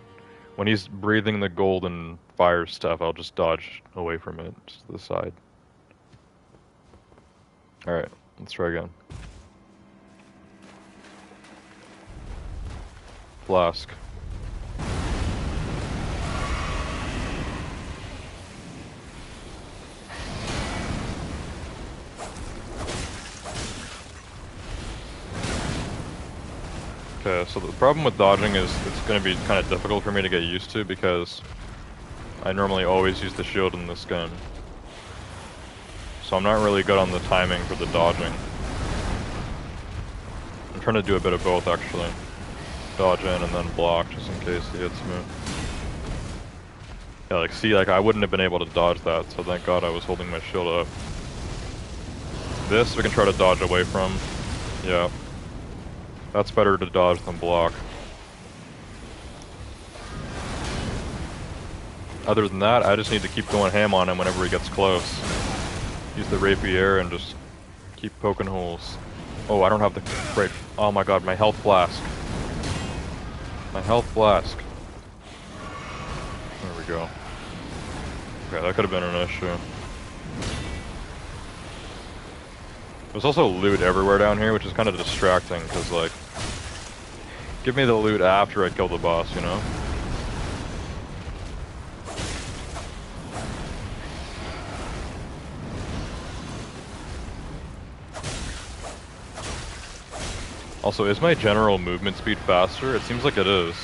[SPEAKER 1] When he's breathing the golden fire stuff, I'll just dodge away from it, just to the side. Alright, let's try again. Flask. Okay, so the problem with dodging is it's going to be kind of difficult for me to get used to because I normally always use the shield in this game. So I'm not really good on the timing for the dodging. I'm trying to do a bit of both actually. Dodge in and then block just in case he hits me. Yeah, like see, like I wouldn't have been able to dodge that, so thank God I was holding my shield up. This we can try to dodge away from. Yeah. That's better to dodge than block. Other than that, I just need to keep going ham on him whenever he gets close. Use the rapier and just keep poking holes. Oh, I don't have the right. Oh my god, my health flask. My health flask. There we go. Okay, that could have been an issue. There's also loot everywhere down here, which is kind of distracting, because, like, give me the loot after I kill the boss, you know? Also, is my general movement speed faster? It seems like it is.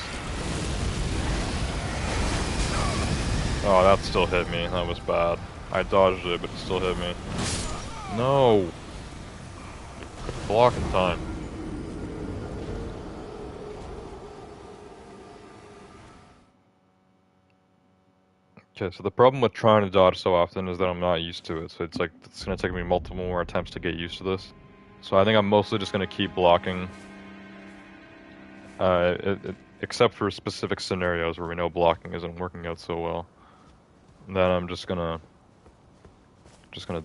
[SPEAKER 1] Oh, that still hit me. That was bad. I dodged it, but it still hit me. No! Block in time. Okay, so the problem with trying to dodge so often is that I'm not used to it, so it's like, it's gonna take me multiple more attempts to get used to this. So I think I'm mostly just gonna keep blocking. Except for specific scenarios where we know blocking isn't working out so well. And then I'm just gonna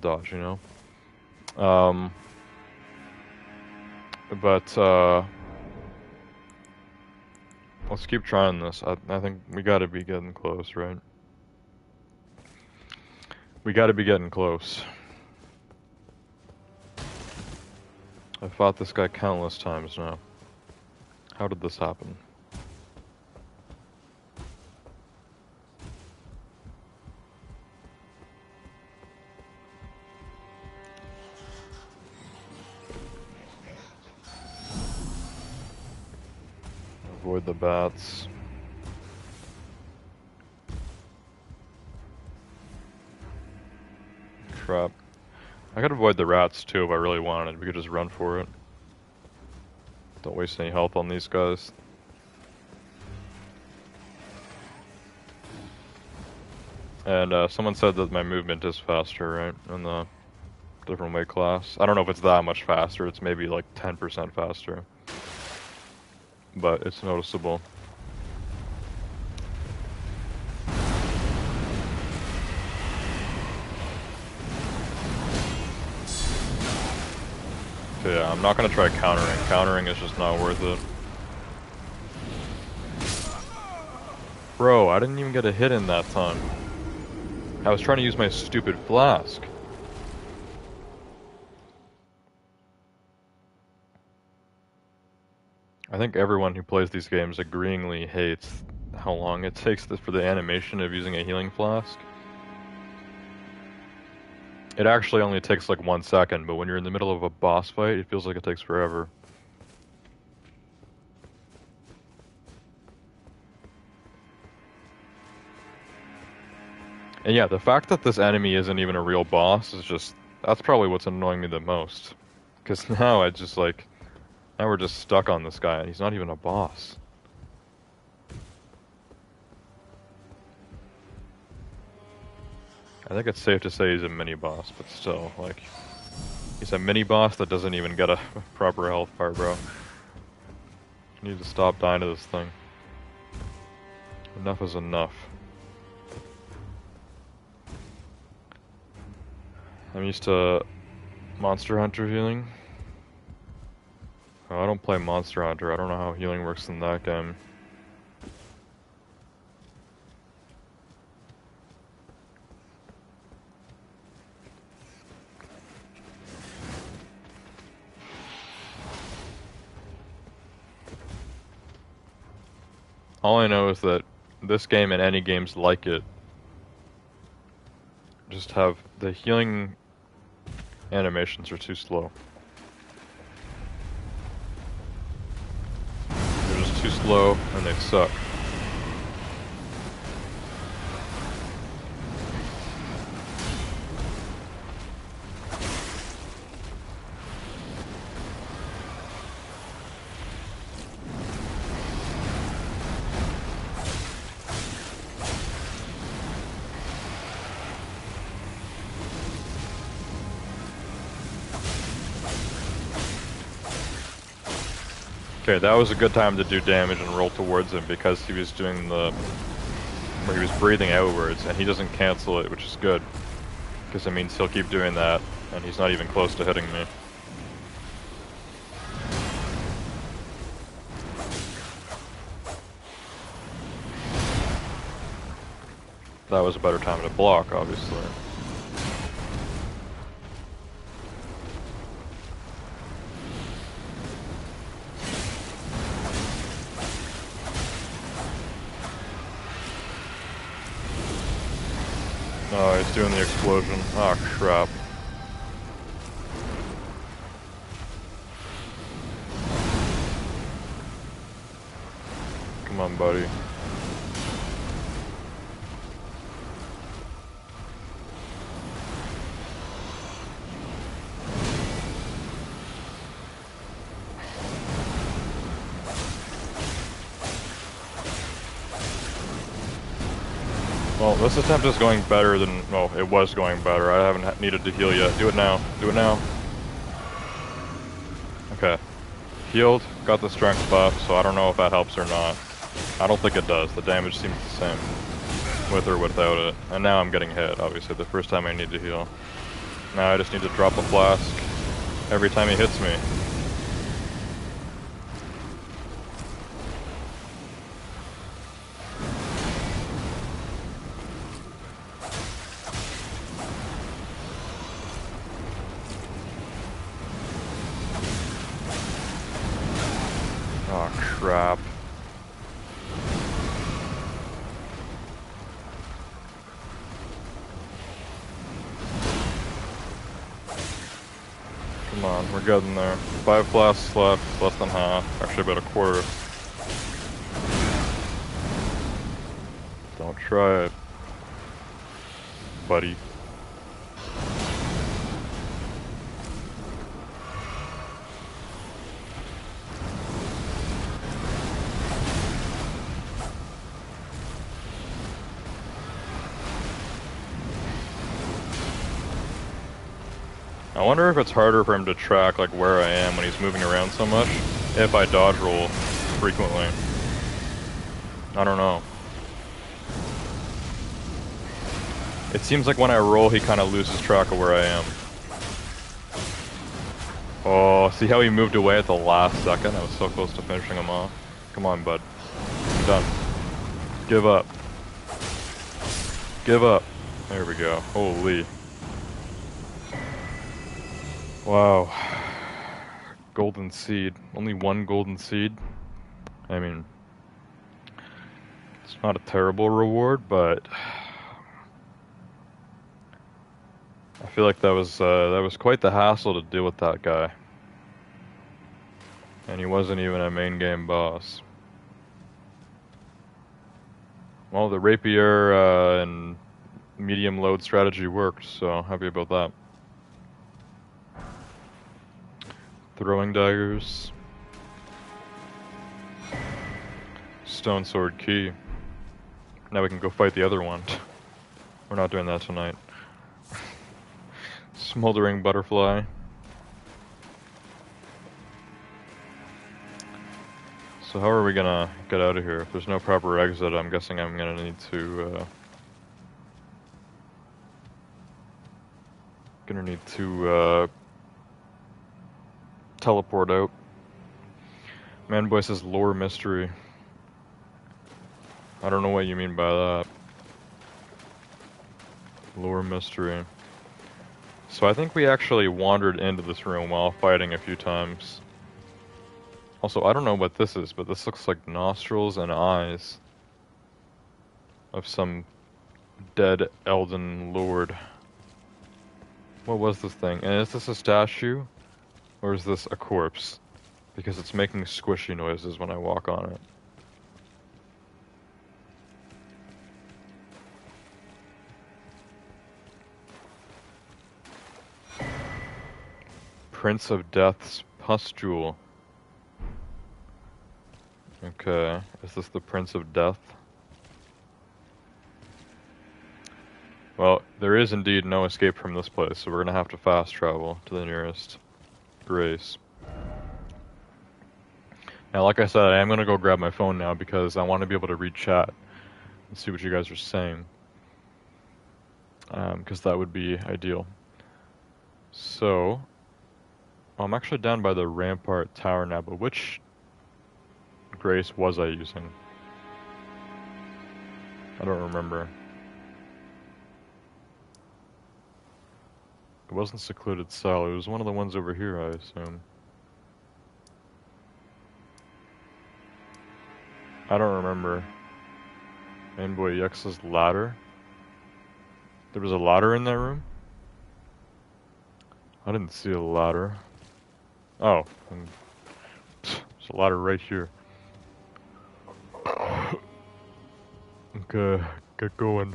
[SPEAKER 1] dodge, you know? Let's keep trying this. I think we gotta be getting close, right? We gotta be getting close. I fought this guy countless times now. How did this happen? Avoid the bats. Crap. I could avoid the rats too if I really wanted. We could just run for it. Don't waste any health on these guys. And someone said that my movement is faster, right? In the different weight class. I don't know if it's that much faster. It's maybe like 10% faster. But it's noticeable. So yeah, I'm not gonna try countering. Countering is just not worth it. Bro, I didn't even get a hit in that time. I was trying to use my stupid flask. I think everyone who plays these games agreeingly hates how long it takes for the animation of using a healing flask. It actually only takes like 1 second, but when you're in the middle of a boss fight, it feels like it takes forever. And yeah, the fact that this enemy isn't even a real boss is just, that's probably what's annoying me the most. Because now I just like, now we're just stuck on this guy and he's not even a boss. I think it's safe to say he's a mini-boss, but still, like, he's a mini-boss that doesn't even get a proper health bar, bro. You need to stop dying to this thing. Enough is enough. I'm used to Monster Hunter healing. Oh, I don't play Monster Hunter. I don't know how healing works in that game. All I know is that this game and any games like it just have the healing animations are too slow. They're just too slow and they suck. Okay, that was a good time to do damage and roll towards him because he was doing where he was breathing outwards, and he doesn't cancel it, which is good. Because it means he'll keep doing that, and he's not even close to hitting me. That was a better time to block, obviously. Oh, he's doing the explosion. Oh, crap. Come on, buddy. Well, this attempt is going better than, well, it was going better. I haven't needed to heal yet. Do it now. Do it now. Okay. Healed, got the strength buff, so I don't know if that helps or not. I don't think it does. The damage seems the same with or without it. And now I'm getting hit, obviously, the first time I need to heal. Now I just need to drop a flask every time he hits me. Oh, crap. Come on, we're getting there. 5 flasks left, less than half. Actually, about a quarter. Don't try it, buddy. I wonder if it's harder for him to track like where I am when he's moving around so much, if I dodge roll frequently. I don't know. It seems like when I roll he kind of loses track of where I am. Oh, see how he moved away at the last second? I was so close to finishing him off. Come on, bud. Done. Give up. Give up. There we go. Holy. Wow. Golden seed. Only one golden seed? I mean, it's not a terrible reward, but I feel like that was quite the hassle to deal with that guy. And he wasn't even a main game boss. Well, the rapier and medium load strategy worked, so happy about that. Throwing daggers. Stone sword key. Now we can go fight the other one. We're not doing that tonight. Smoldering butterfly. So how are we gonna get out of here? If there's no proper exit, I'm guessing I'm gonna need to, teleport out. Manboy says lore mystery. I don't know what you mean by that. Lore mystery. So I think we actually wandered into this room while fighting a few times. Also, I don't know what this is, but this looks like nostrils and eyes of some dead Elden Lord. What was this thing? And is this a statue? Or is this a corpse? Because it's making squishy noises when I walk on it. Prince of Death's pustule. Okay, is this the Prince of Death? Well, there is indeed no escape from this place, so we're gonna have to fast travel to the nearest grace. Now, like I said, I am gonna go grab my phone now because I want to be able to read chat and see what you guys are saying. Because that would be ideal. So, I'm actually down by the Rampart Tower now, but which grace was I using? I don't remember. It wasn't Secluded Cell, it was one of the ones over here, I assume. I don't remember. Manboy Yex's ladder? There was a ladder in that room? I didn't see a ladder. Oh, there's a ladder right here. Okay, get going.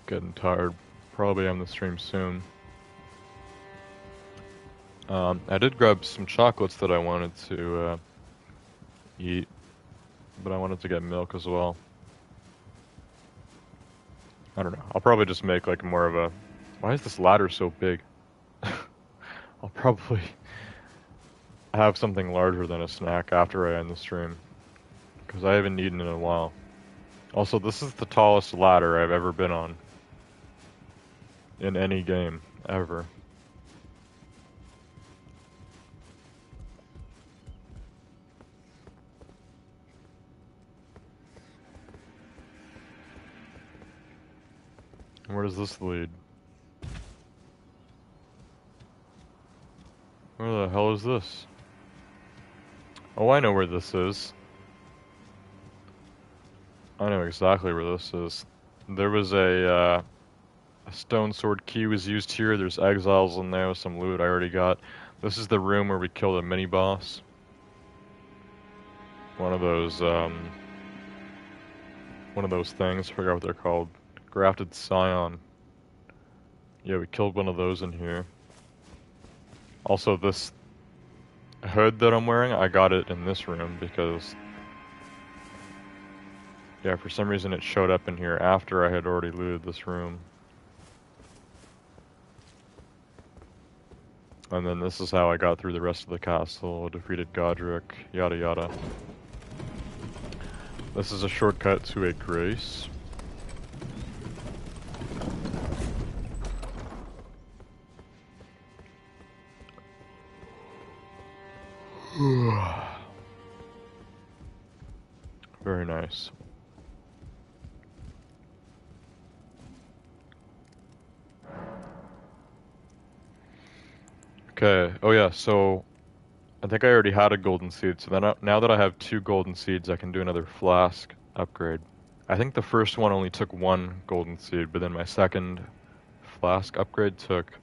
[SPEAKER 1] Getting tired. Probably end the stream soon. I did grab some chocolates that I wanted to eat, but I wanted to get milk as well. I don't know. I'll probably just make like more of a... Why is this ladder so big? I'll probably have something larger than a snack after I end the stream, because I haven't eaten in a while. Also, this is the tallest ladder I've ever been on in any game, ever. Where does this lead? Where the hell is this? Oh, I know where this is. I know exactly where this is. There was a stone sword key was used here. There's exiles in there with some loot I already got. This is the room where we killed a mini-boss. One of those things, I forgot what they're called. Grafted Scion. Yeah, we killed one of those in here. Also, this hood that I'm wearing, I got it in this room because... Yeah, for some reason it showed up in here after I had already looted this room. And then this is how I got through the rest of the castle, defeated Godric, yada yada. This is a shortcut to a grace. Very nice. Okay, oh yeah, so I think I already had a golden seed, so then now that I have 2 golden seeds, I can do another flask upgrade. I think the first one only took 1 golden seed, but then my second flask upgrade took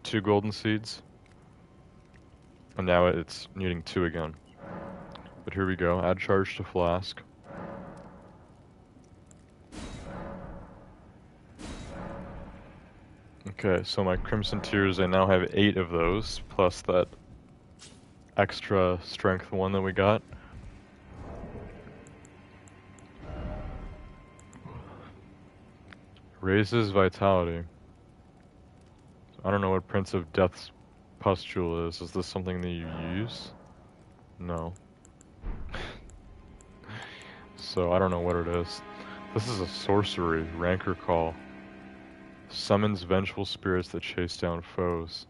[SPEAKER 1] 2 golden seeds. And now it's needing 2 again. But here we go, add charge to flask. Okay, so my Crimson Tears, I now have 8 of those, plus that extra strength 1 that we got. Raises vitality. I don't know what Prince of Death's pustule is. Is this something that you use? No. So I don't know what it is. This is a sorcery. Rancor Call. Summons vengeful spirits that chase down foes.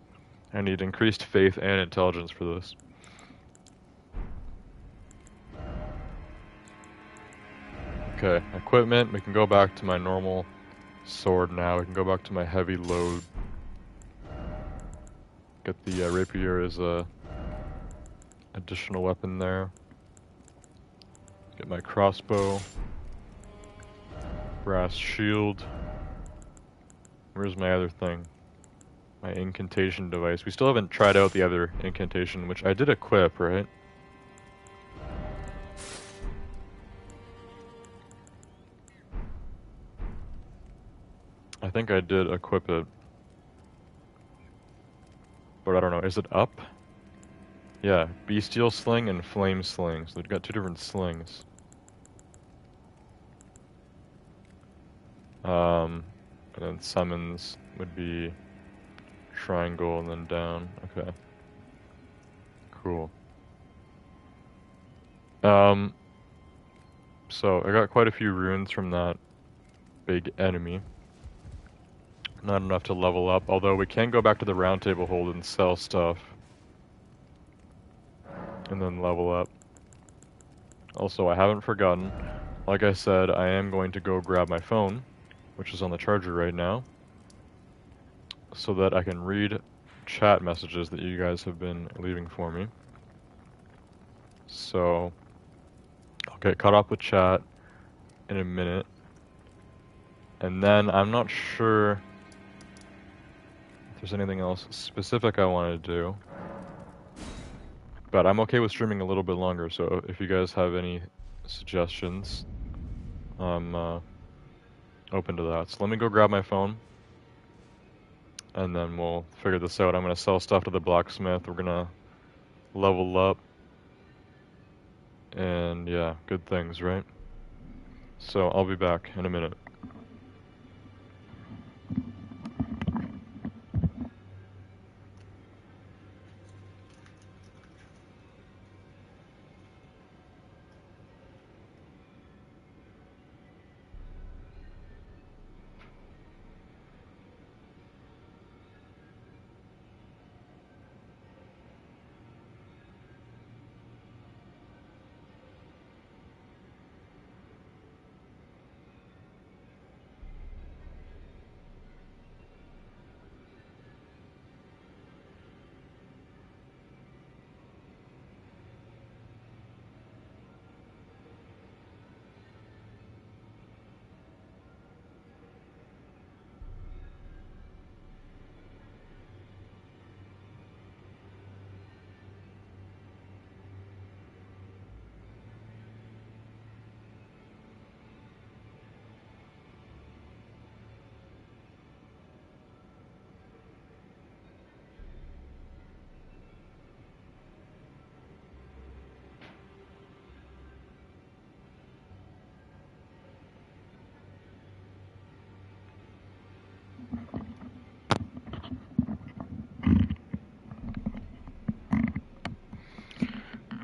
[SPEAKER 1] I need increased faith and intelligence for this. Okay, equipment. We can go back to my normal sword now. We can go back to my heavy load. Get the rapier as a additional weapon there. Get my crossbow. Brass shield. Where's my other thing? My incantation device. We still haven't tried out the other incantation, which I did equip, right? I think I did equip it. But I don't know. Is it up? Yeah, Bestial Sling and Flame Sling. So they've got 2 different slings. And then summons would be triangle and then down. Okay. Cool. So I got quite a few runes from that big enemy. Not enough to level up, although we can go back to the round table hold and sell stuff. And then level up. Also, I haven't forgotten. Like I said, I am going to go grab my phone, which is on the charger right now, so that I can read chat messages that you guys have been leaving for me. So, I'll get caught up with chat in a minute. And then, I'm not sure if there's anything else specific I want to do. But I'm okay with streaming a little bit longer, so if you guys have any suggestions, I'm open to that. So let me go grab my phone, and then we'll figure this out. I'm going to sell stuff to the blacksmith. We're going to level up. And yeah, good things, right? So I'll be back in a minute.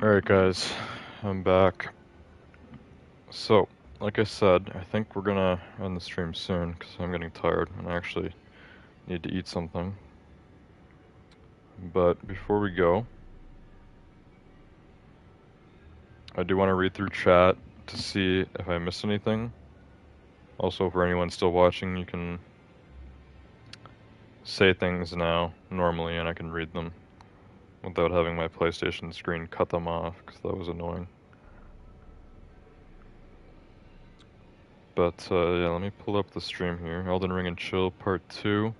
[SPEAKER 1] Alright guys, I'm back. So, like I said, I think we're gonna end the stream soon, because I'm getting tired, and I actually need to eat something. But before we go, I do want to read through chat to see if I missed anything. Also, for anyone still watching, you can say things now, normally, and I can read them without having my PlayStation screen cut them off, because that was annoying. But yeah, let me pull up the stream here. Elden Ring and Chill Part 2.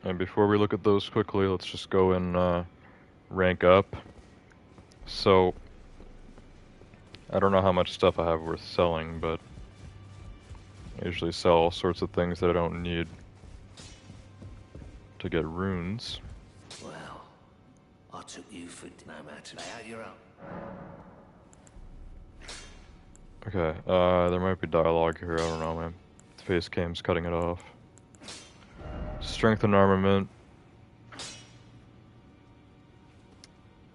[SPEAKER 1] And before we look at those quickly, let's just go and rank up. So, I don't know how much stuff I have worth selling, but I usually sell all sorts of things that I don't need to get runes.
[SPEAKER 3] Well, I took you for no matter how you're up.
[SPEAKER 1] Okay, there might be dialogue here, I don't know, man. Face cam's cutting it off. Strength and armament.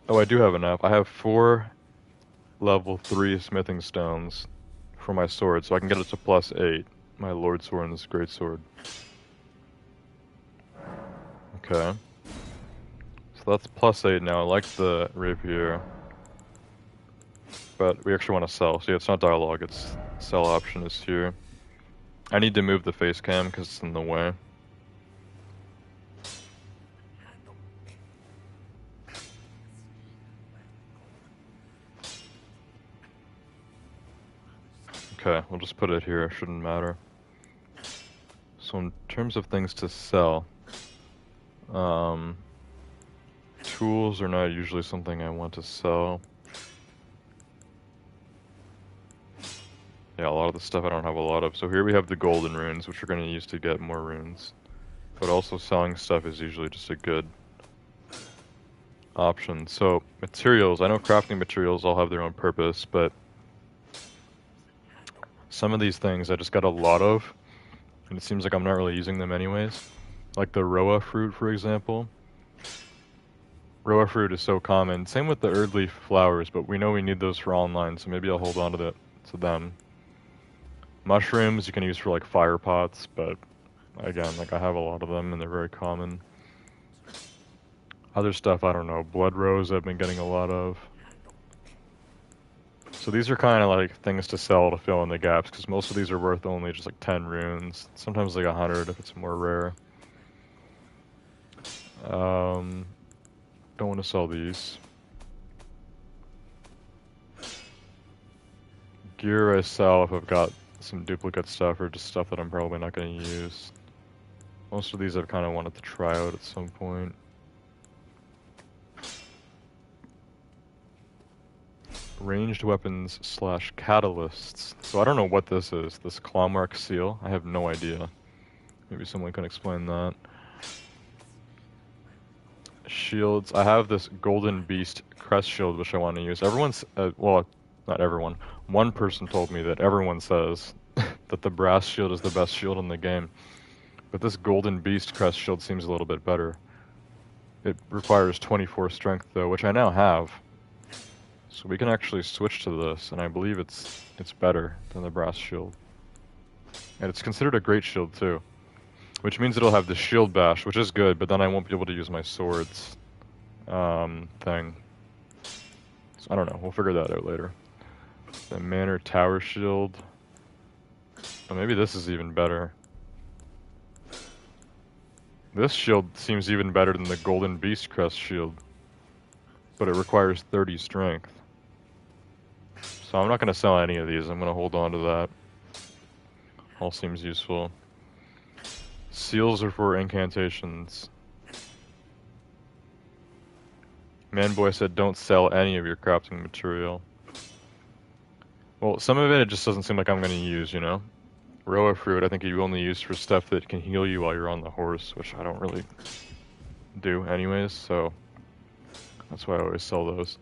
[SPEAKER 1] Oh, I do have enough. I have 4 level 3 smithing stones for my sword, so I can get it to +8. My Lord Sword and this great sword. Okay. So that's +8 now. I like the rapier. But we actually want to sell. So yeah, it's not dialogue, it's sell option is here. I need to move the face cam because it's in the way. Okay, we'll just put it here, it shouldn't matter. So in terms of things to sell, tools are not usually something I want to sell. Yeah, a lot of the stuff I don't have a lot of. So here we have the golden runes, which we're going to use to get more runes. But also selling stuff is usually just a good option. So materials, I know crafting materials all have their own purpose, but some of these things I just got a lot of, and it seems like I'm not really using them anyways. Like the Roa fruit, for example. Roa fruit is so common. Same with the Erd leaf flowers, but we know we need those for online, so maybe I'll hold on to them. Mushrooms you can use for like fire pots, but again, like I have a lot of them and they're very common. Other stuff, I don't know. Blood rose I've been getting a lot of. So these are kind of like things to sell to fill in the gaps, because most of these are worth only just like 10 runes. Sometimes like 100 if it's more rare. Don't want to sell these. Gear I sell if I've got some duplicate stuff or just stuff that I'm probably not going to use. Most of these I've kind of wanted to try out at some point. Ranged weapons / catalysts. So I don't know what this is. This clawmark seal? I have no idea. Maybe someone can explain that. Shields. I have this golden beast crest shield which I want to use. Everyone's, well, not everyone. One person told me that everyone says that the brass shield is the best shield in the game. But this golden beast crest shield seems a little bit better. It requires 24 strength though, which I now have. So we can actually switch to this, and I believe it's better than the brass shield. And it's considered a great shield too. Which means it'll have the shield bash, which is good, but then I won't be able to use my swords thing. So I don't know, we'll figure that out later. The Manor Tower shield. Oh, maybe this is even better. This shield seems even better than the Golden Beast Crest shield. But it requires 30 strength. So I'm not going to sell any of these, I'm going to hold on to that. All seems useful. Seals are for incantations. Manboy said don't sell any of your crafting material. Well, some of it just doesn't seem like I'm going to use, you know? Roa fruit I think you only use for stuff that can heal you while you're on the horse, which I don't really do anyways, so that's why I always sell those.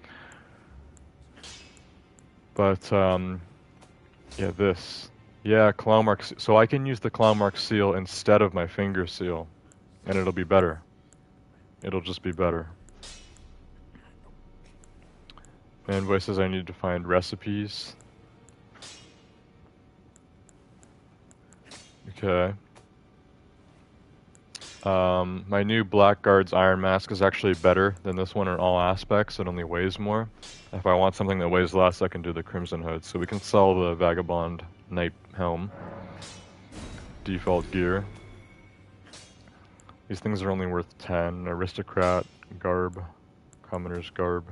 [SPEAKER 1] But, yeah, this. Yeah, Clawmark. So I can use the Clawmark seal instead of my finger seal, and it'll be better. It'll just be better. Manboy says I need to find recipes. Okay. My new Blackguard's Iron Mask is actually better than this one in all aspects. It only weighs more. If I want something that weighs less, I can do the Crimson Hood. So we can sell the Vagabond Knight Helm. Default gear. These things are only worth 10. Aristocrat Garb. Commoner's Garb.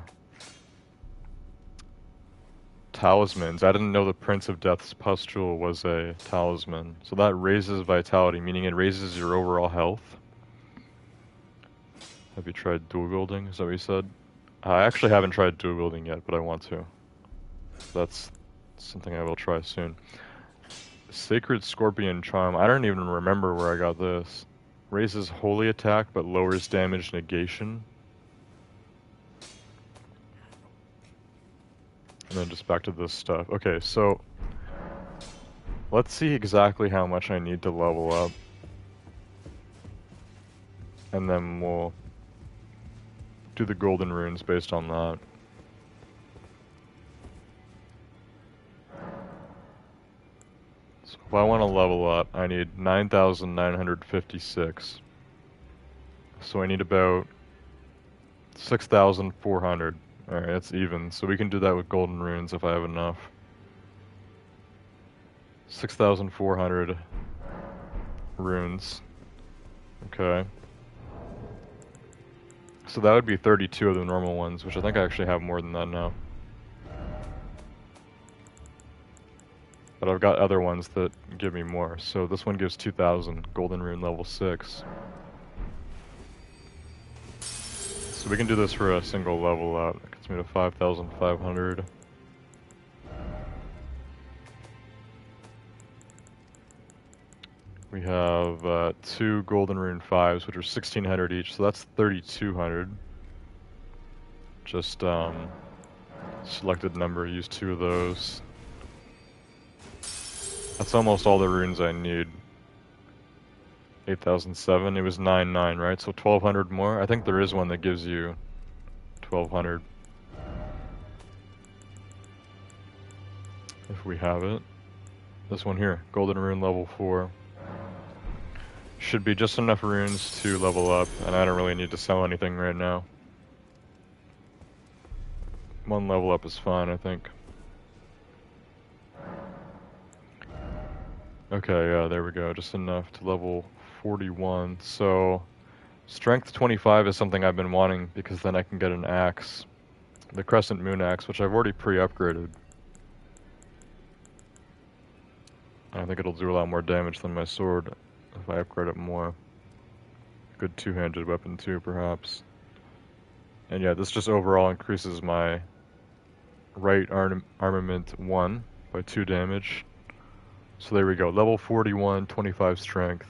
[SPEAKER 1] Talismans. I didn't know the Prince of Death's Pustule was a talisman. So that raises vitality, meaning it raises your overall health. Have you tried dual wielding? Is that what you said? I actually haven't tried dual wielding yet, but I want to. That's something I will try soon. Sacred Scorpion Charm. I don't even remember where I got this. Raises holy attack, but lowers damage negation. And then just back to this stuff. Okay, so Let's see exactly how much I need to level up. And then we'll do the golden runes based on that. So if I want to level up, I need 9,956. So I need about 6,400. Alright, that's even. So we can do that with golden runes if I have enough. 6,400 runes. Okay. So that would be 32 of the normal ones, which I think I actually have more than that now. But I've got other ones that give me more. So this one gives 2,000, golden rune level 6. So we can do this for a single level up. It gets me to 5,500. We have 2 golden rune 5s, which are 1,600 each, so that's 3,200. Just selected number, use 2 of those. That's almost all the runes I need. 8,007, it was 9,900, right? So 1,200 more. I think there is one that gives you 1,200. If we have it. This one here, golden rune level 4. Should be just enough runes to level up, and I don't really need to sell anything right now. 1 level up is fine, I think. Okay, yeah, there we go. Just enough to level 41. So, strength 25 is something I've been wanting, because then I can get an axe. The Crescent Moon Axe, which I've already pre-upgraded. I think it'll do a lot more damage than my sword if I upgrade it more. Good two-handed weapon too, perhaps. And yeah, this just overall increases my right armament 1 by 2 damage. So there we go, level 41, 25 strength.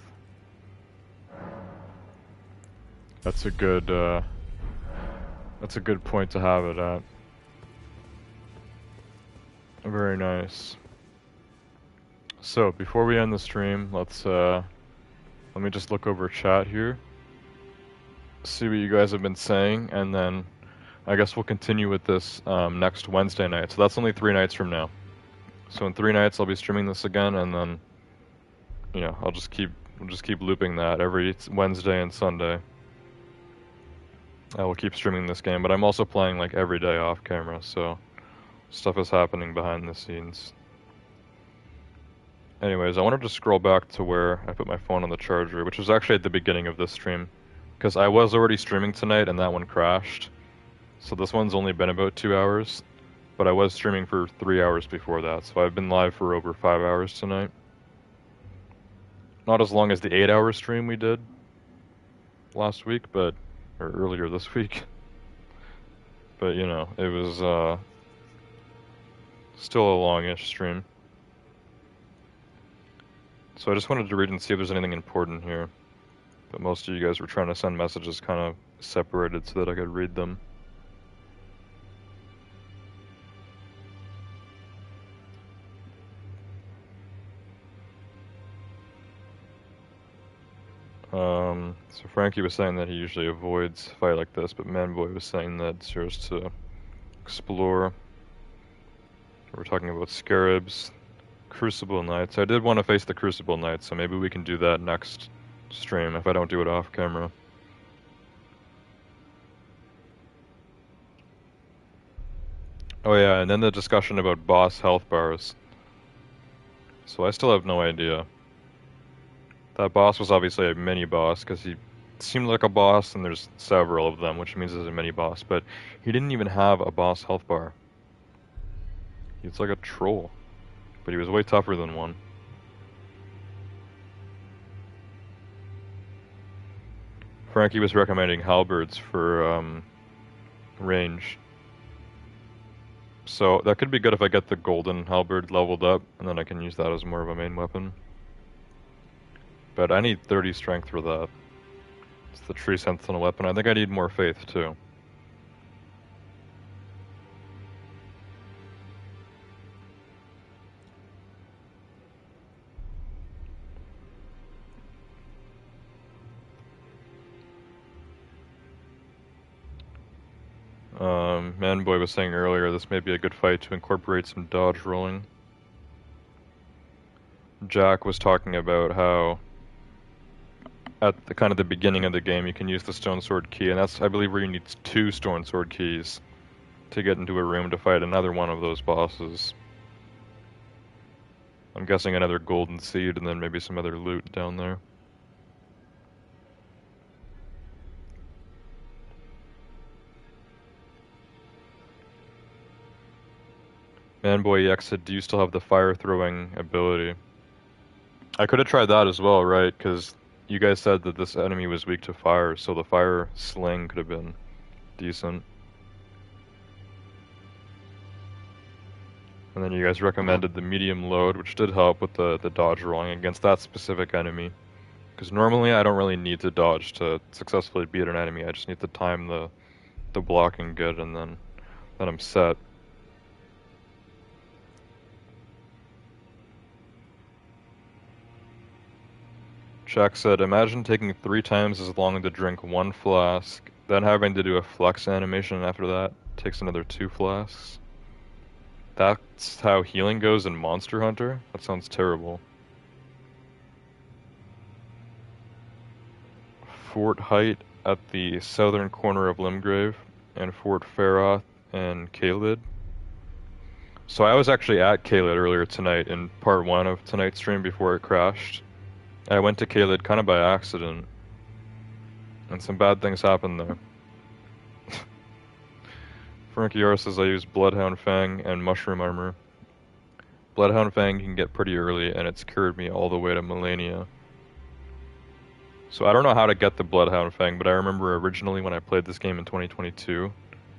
[SPEAKER 1] That's a good point to have it at. Very nice. So before we end the stream, let me just look over chat here. See what you guys have been saying, and then I guess we'll continue with this next Wednesday night. So that's only 3 nights from now. So in 3 nights I'll be streaming this again, and then we'll just keep looping that every Wednesday and Sunday. I will keep streaming this game, but I'm also playing like every day off camera, so stuff is happening behind the scenes. Anyways, I wanted to scroll back to where I put my phone on the charger, which was actually at the beginning of this stream, because I was already streaming tonight and that one crashed. So this one's only been about 2 hours, but I was streaming for 3 hours before that, so I've been live for over 5 hours tonight. Not as long as the 8-hour stream we did last week, or earlier this week. But it was still a longish stream. So I just wanted to read and see if there's anything important here. But most of you guys were trying to send messages kind of separated so that I could read them. So Frankie was saying that he usually avoids a fight like this, but Manboy was saying that it's yours to explore. We're talking about Scarabs, Crucible Knights. I did want to face the Crucible Knights, so maybe we can do that next stream if I don't do it off camera. Oh yeah, and then the discussion about boss health bars. So I still have no idea. That boss was obviously a mini boss because he seemed like a boss, and there's several of them, which means there's a mini boss, but he didn't even have a boss health bar. He's like a troll, but he was way tougher than one. Frankie was recommending halberds for range. So that could be good if I get the golden halberd leveled up, and then I can use that as more of a main weapon. But I need 30 strength for that. It's the tree sentinel weapon. I think I need more faith too. Manboy was saying earlier, this may be a good fight to incorporate some dodge rolling. Jack was talking about how at the kind of the beginning of the game you can use the stone sword key, and that's, I believe, where you need 2 stone sword keys to get into a room to fight another one of those bosses. I'm guessing another golden seed and then maybe some other loot down there. Manboy EX said, do you still have the fire throwing ability? I could have tried that as well, right? Because you guys said that this enemy was weak to fire, so the fire sling could have been decent. And then you guys recommended the medium load, which did help with the dodge rolling against that specific enemy. Because normally I don't really need to dodge to successfully beat an enemy, I just need to time the blocking good, and then I'm set. Jack said, imagine taking 3 times as long to drink 1 flask, then having to do a flex animation after that. Takes another 2 flasks. That's how healing goes in Monster Hunter? That sounds terrible. Fort Height at the southern corner of Limgrave, and Fort Faroth and Caelid. So I was actually at Caelid earlier tonight in part 1 of tonight's stream before it crashed. I went to Caelid kind of by accident, and some bad things happened there. Frankie R says I use Bloodhound Fang and Mushroom Armor. Bloodhound Fang can get pretty early, and it's cured me all the way to Melania. So I don't know how to get the Bloodhound Fang, but I remember originally when I played this game in 2022,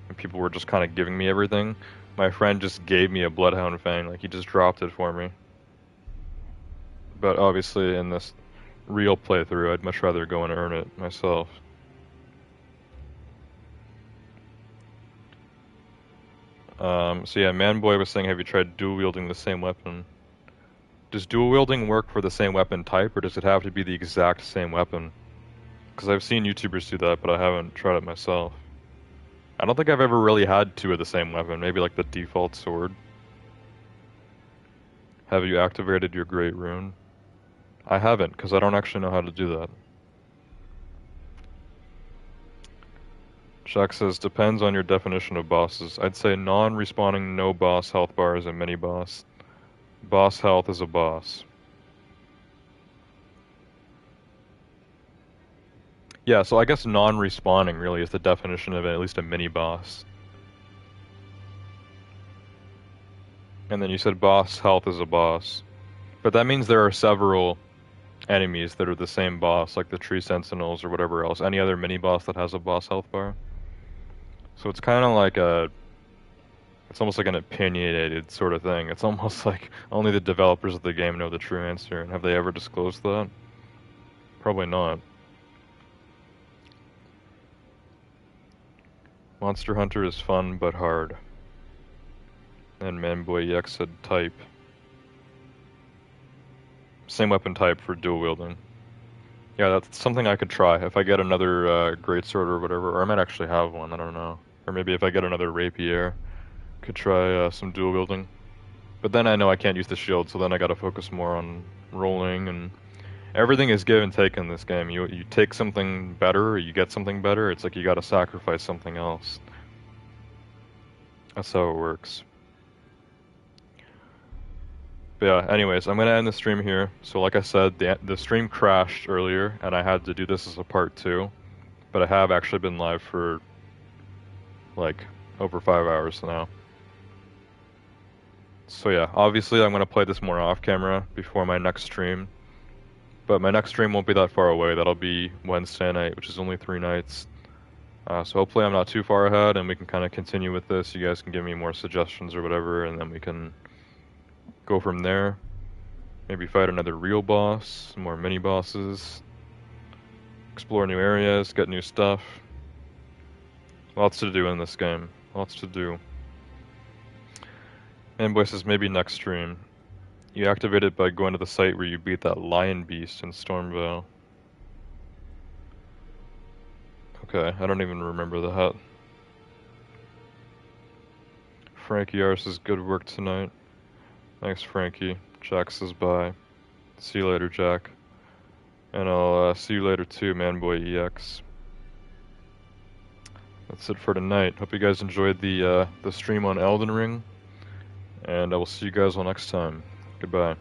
[SPEAKER 1] and people were just kind of giving me everything, my friend just gave me a Bloodhound Fang, like he just dropped it for me. But obviously in this real playthrough, I'd much rather go and earn it myself. So yeah, Manboy was saying, have you tried dual wielding the same weapon? Does dual wielding work for the same weapon type, or does it have to be the exact same weapon? Because I've seen YouTubers do that, but I haven't tried it myself. I don't think I've ever really had 2 of the same weapon, maybe like the default sword. Have you activated your Great Rune? I haven't, because I don't actually know how to do that. Shaq says, depends on your definition of bosses. I'd say non-respawning, no boss health bar is a mini-boss. Boss health is a boss. Yeah, so I guess non-respawning really is the definition of at least a mini-boss. And then you said boss health is a boss. But that means there are several enemies that are the same boss, like the Tree Sentinels or whatever else. Any other mini-boss that has a boss health bar. So it's kind of like it's almost like an opinionated sort of thing. It's almost like only the developers of the game know the true answer. And have they ever disclosed that? Probably not. Monster Hunter is fun but hard. And Manboy EX said type. Same weapon type for dual wielding. Yeah, that's something I could try if I get another greatsword or whatever, or I might actually have one, I don't know. Or maybe if I get another rapier, could try some dual wielding. But then I know I can't use the shield, so then I gotta focus more on rolling, and everything is give and take in this game. You take something better, or you get something better, it's like you gotta sacrifice something else. That's how it works. But yeah, anyways, I'm gonna end the stream here. So like I said, the stream crashed earlier, and I had to do this as a part 2. But I have actually been live for, like, over 5 hours now. So yeah, obviously I'm gonna play this more off camera before my next stream. But my next stream won't be that far away. That'll be Wednesday night, which is only 3 nights. So hopefully I'm not too far ahead, and we can kind of continue with this. You guys can give me more suggestions or whatever, and then we can go from there. Maybe fight another real boss, some more mini bosses, explore new areas, get new stuff. Lots to do in this game. Lots to do. Manboy says maybe next stream. You activate it by going to the site where you beat that lion beast in Stormvale. Okay, I don't even remember that. Frankie R says good work tonight. Thanks, Frankie. Jack says bye. See you later, Jack. And I'll see you later too, Manboy EX. That's it for tonight. Hope you guys enjoyed the stream on Elden Ring, and I will see you guys all next time. Goodbye.